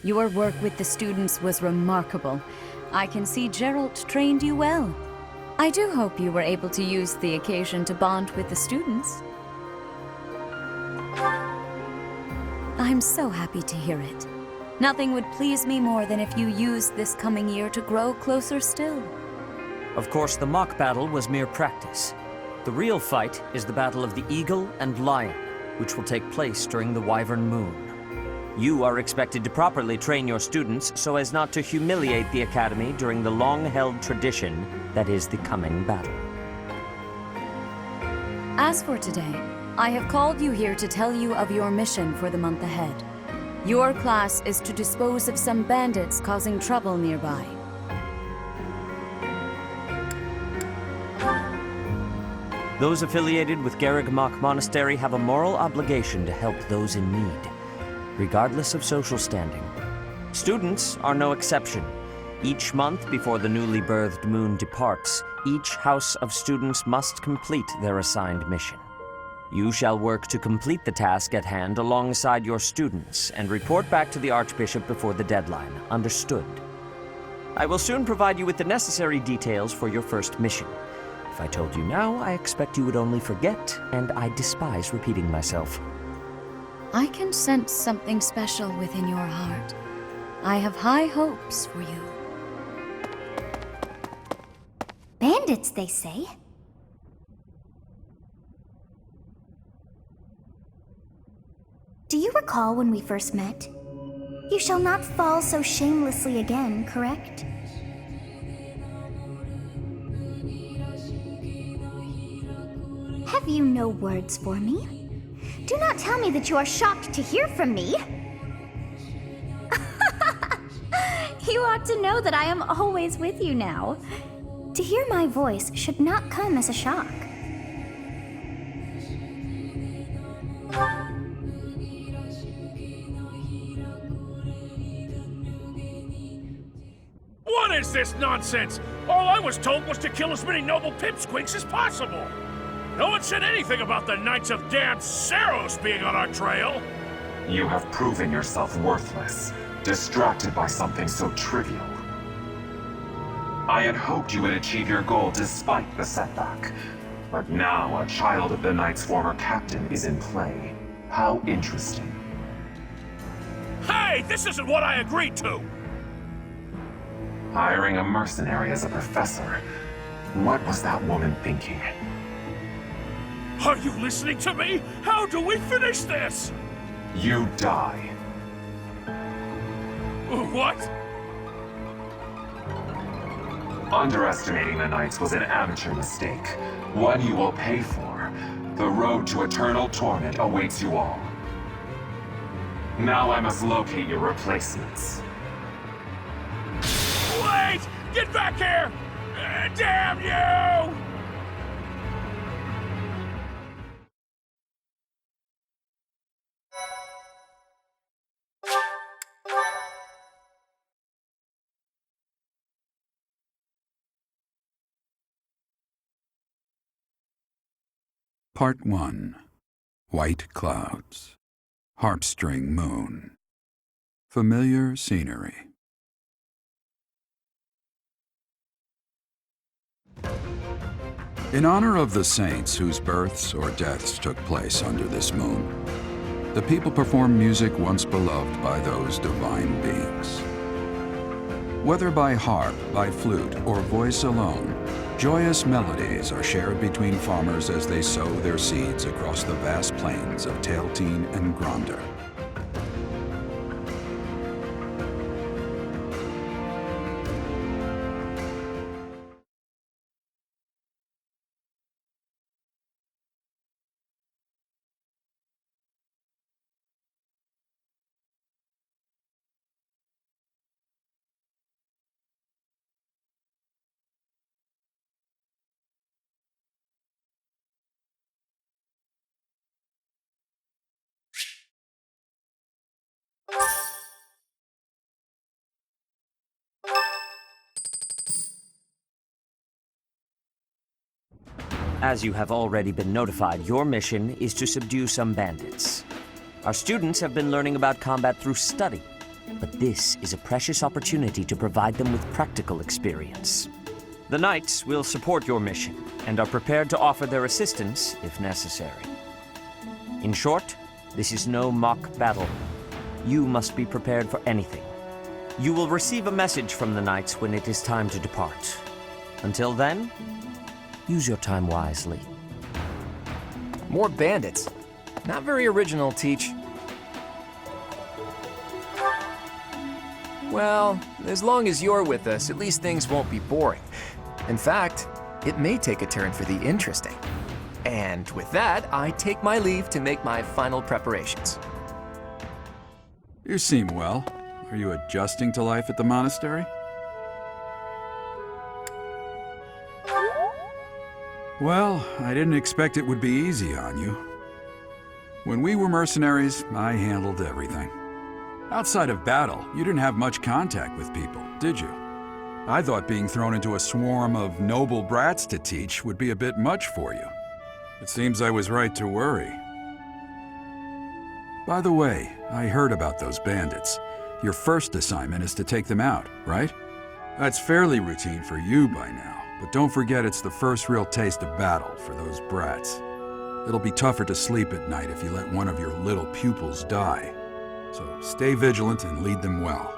Your work with the students was remarkable. I can see Gerald trained you well. I do hope you were able to use the occasion to bond with the students. I'm so happy to hear it. Nothing would please me more than if you used this coming year to grow closer still. Of course, the mock battle was mere practice. The real fight is the battle of the Eagle and Lion, which will take place during the Wyvern Moon. You are expected to properly train your students so as not to humiliate the Academy during the long-held tradition that is the coming battle. As for today, I have called you here to tell you of your mission for the month ahead. Your class is to dispose of some bandits causing trouble nearby. Those affiliated with Garrigmach Monastery have a moral obligation to help those in need, regardless of social standing. Students are no exception. Each month before the newly birthed moon departs, each house of students must complete their assigned mission. You shall work to complete the task at hand alongside your students and report back to the Archbishop before the deadline. Understood? I will soon provide you with the necessary details for your first mission. If I told you now, I expect you would only forget, and I despise repeating myself. I can sense something special within your heart. I have high hopes for you. Bandits, they say? Do you recall when we first met? You shall not fall so shamelessly again, correct? Have you no words for me? Do not tell me that you are shocked to hear from me. You ought to know that I am always with you now. To hear my voice should not come as a shock. this nonsense? All I was told was to kill as many noble pipsqueaks as possible. No one said anything about the Knights of Damned Seros being on our trail. You have proven yourself worthless, distracted by something so trivial. I had hoped you would achieve your goal despite the setback. But now a child of the Knight's former captain is in play. How interesting. Hey, this isn't what I agreed to! Hiring a mercenary as a professor. What was that woman thinking? Are you listening to me? How do we finish this? You die. What? Underestimating the Knights was an amateur mistake. One you will pay for. The road to eternal torment awaits you all. Now I must locate your replacements. Wait! Get back here! Damn you! Part 1. White Clouds. Harpstring Moon. Familiar scenery. In honor of the saints whose births or deaths took place under this moon, the people perform music once beloved by those divine beings. Whether by harp, by flute, or voice alone, joyous melodies are shared between farmers as they sow their seeds across the vast plains of Tailteen and Gronder. As you have already been notified, your mission is to subdue some bandits. Our students have been learning about combat through study, but this is a precious opportunity to provide them with practical experience. The Knights will support your mission and are prepared to offer their assistance if necessary. In short, this is no mock battle. You must be prepared for anything. You will receive a message from the Knights when it is time to depart. Until then, use your time wisely. More bandits. Not very original, Teach. Well, as long as you're with us, at least things won't be boring. In fact, it may take a turn for the interesting. And with that, I take my leave to make my final preparations. You seem well. Are you adjusting to life at the monastery? Well, I didn't expect it would be easy on you. When we were mercenaries, I handled everything. Outside of battle, you didn't have much contact with people, did you? I thought being thrown into a swarm of noble brats to teach would be a bit much for you. It seems I was right to worry. By the way, I heard about those bandits. Your first assignment is to take them out, right? That's fairly routine for you by now, but don't forget it's the first real taste of battle for those brats. It'll be tougher to sleep at night if you let one of your little pupils die. So stay vigilant and lead them well.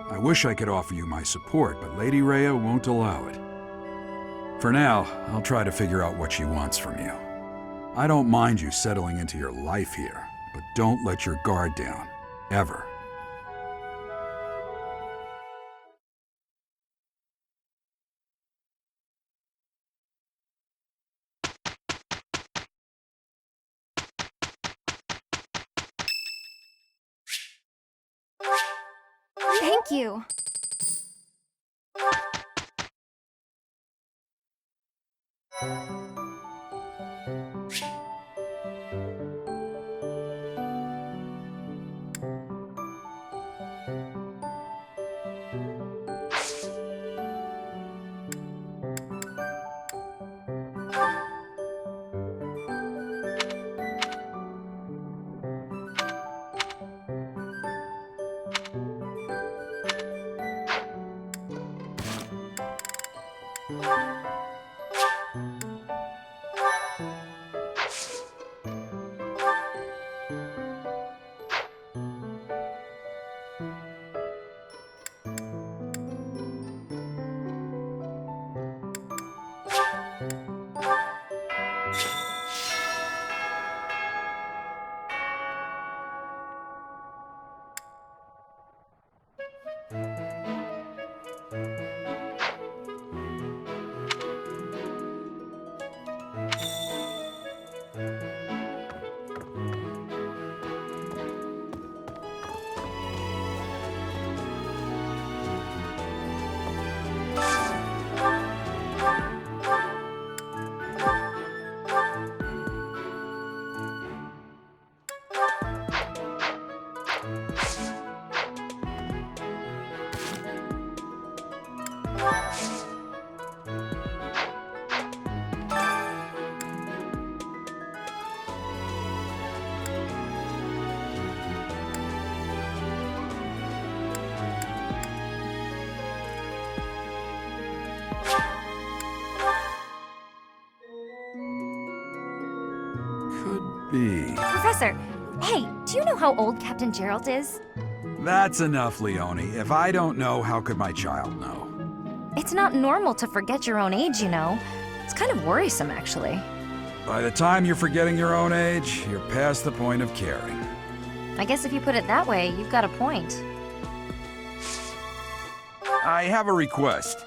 I wish I could offer you my support, but Lady Rhea won't allow it. For now, I'll try to figure out what she wants from you. I don't mind you settling into your life here, but don't let your guard down, ever. Thank you. Be. Professor, hey, do you know how old Captain Gerald is? That's enough, Leone. If I don't know, how could my child know? It's not normal to forget your own age, you know. It's kind of worrisome, actually. By the time you're forgetting your own age, you're past the point of caring. I guess if you put it that way, you've got a point. I have a request.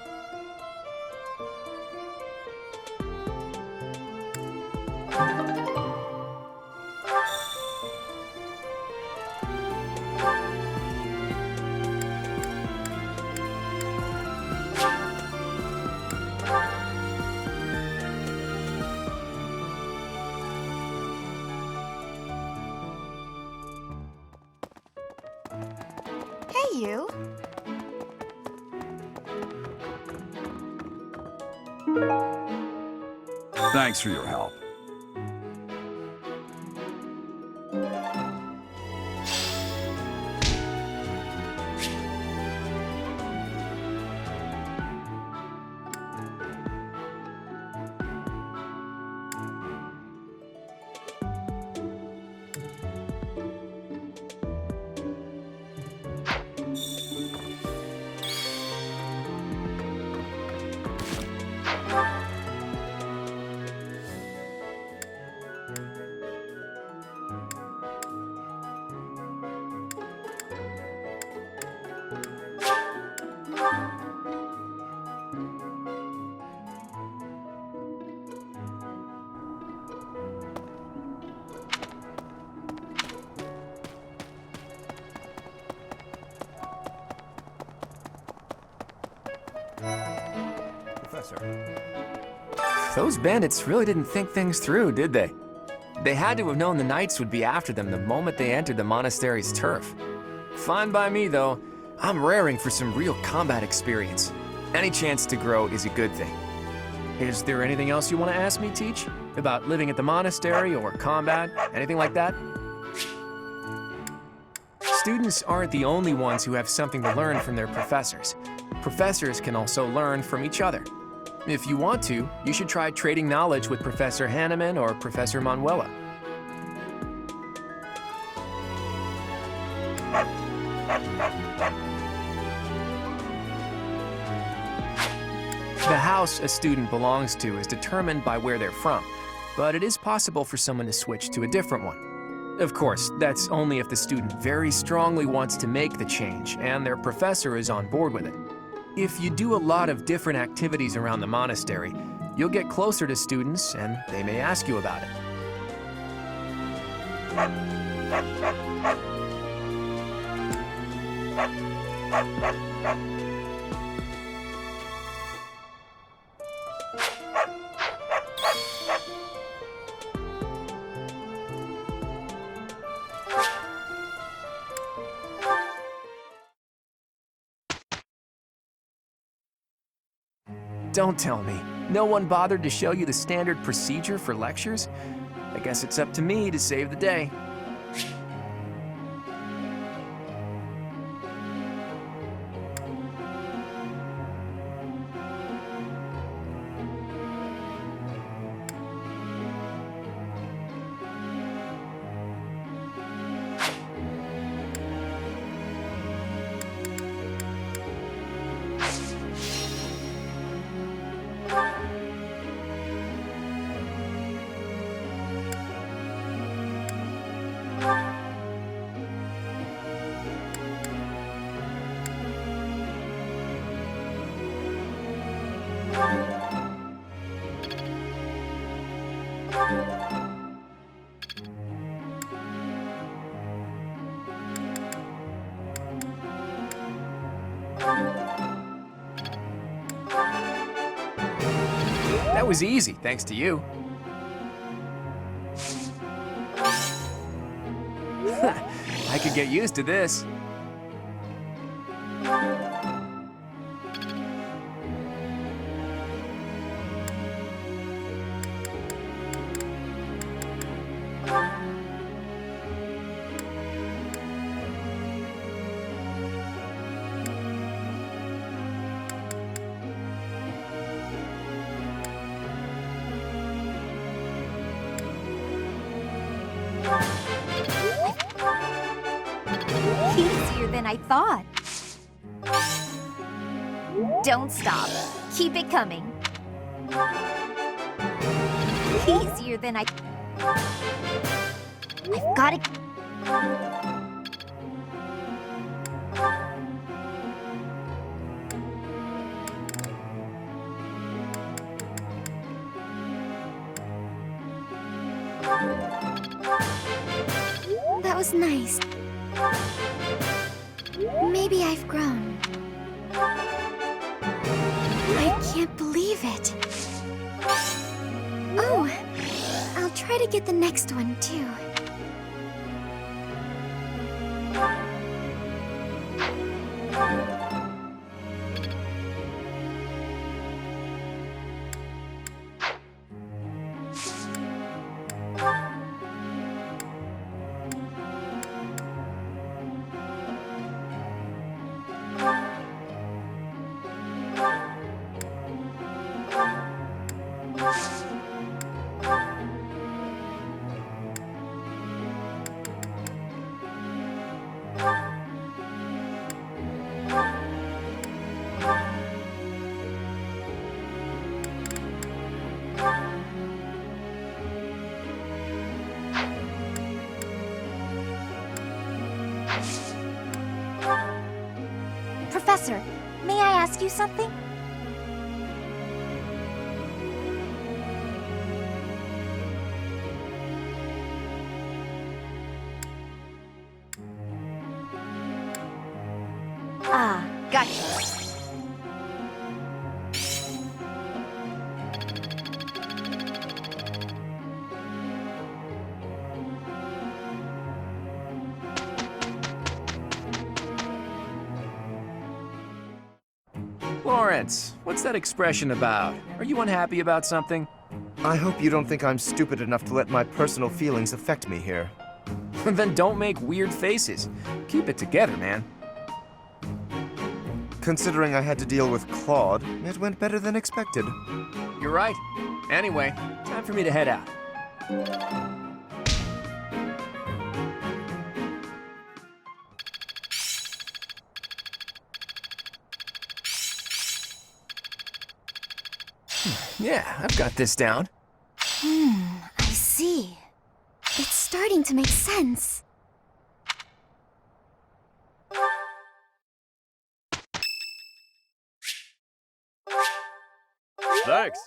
Hey, you. Thanks for your help. Professor. Those bandits really didn't think things through, did they? They had to have known the knights would be after them the moment they entered the monastery's turf. Fine by me, though. I'm raring for some real combat experience. Any chance to grow is a good thing. Is there anything else you want to ask me, Teach? About living at the monastery or combat, anything like that? Students aren't the only ones who have something to learn from their professors. Professors can also learn from each other. If you want to, you should try trading knowledge with Professor Hanneman or Professor Manuela. The house a student belongs to is determined by where they're from, but it is possible for someone to switch to a different one. Of course, that's only if the student very strongly wants to make the change and their professor is on board with it. If you do a lot of different activities around the monastery, you'll get closer to students and they may ask you about it. Don't tell me. No one bothered to show you the standard procedure for lectures? I guess it's up to me to save the day. That was easy, thanks to you. I could get used to this. Easier than I thought. Don't stop. Keep it coming. Easier than I've got it. That was nice. Maybe I've grown. I can't believe it. Oh, I'll try to get the next one too. Professor, may I ask you something? Ah, gotcha. Lawrence, what's that expression about? Are you unhappy about something? I hope you don't think I'm stupid enough to let my personal feelings affect me here. Then don't make weird faces. Keep it together, man. Considering I had to deal with Claude, it went better than expected. You're right. Anyway, time for me to head out. Yeah, I've got this down. I see. It's starting to make sense. Thanks.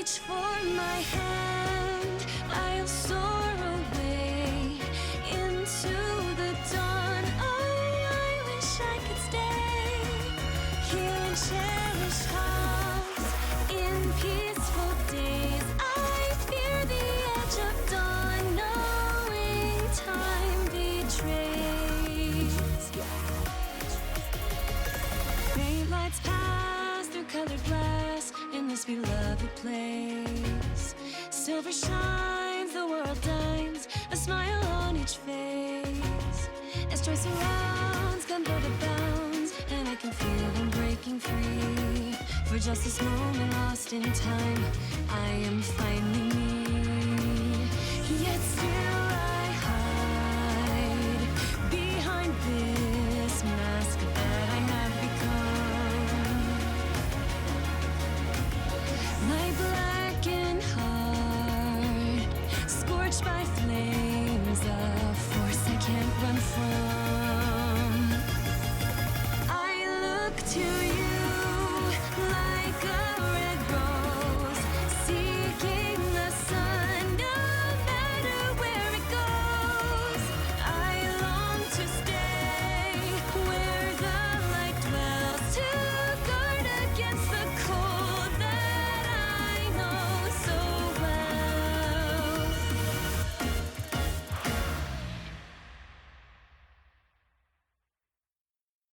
reach for my hand, I'll soar away into the dawn. Oh, I wish I could stay here in cherished halls, in peaceful days. I fear the edge of dawn, knowing time betrays. Faint lights pass through colored glass in this beloved place. Silver shines, the world dines, a smile on each face. As joy surrounds, come go to bounds, and I can feel them breaking free. For just this moment lost in time, I am finally me. Yet still I hide behind this mask that I have become. My blackened heart, scorched by flames, a force I can't run from.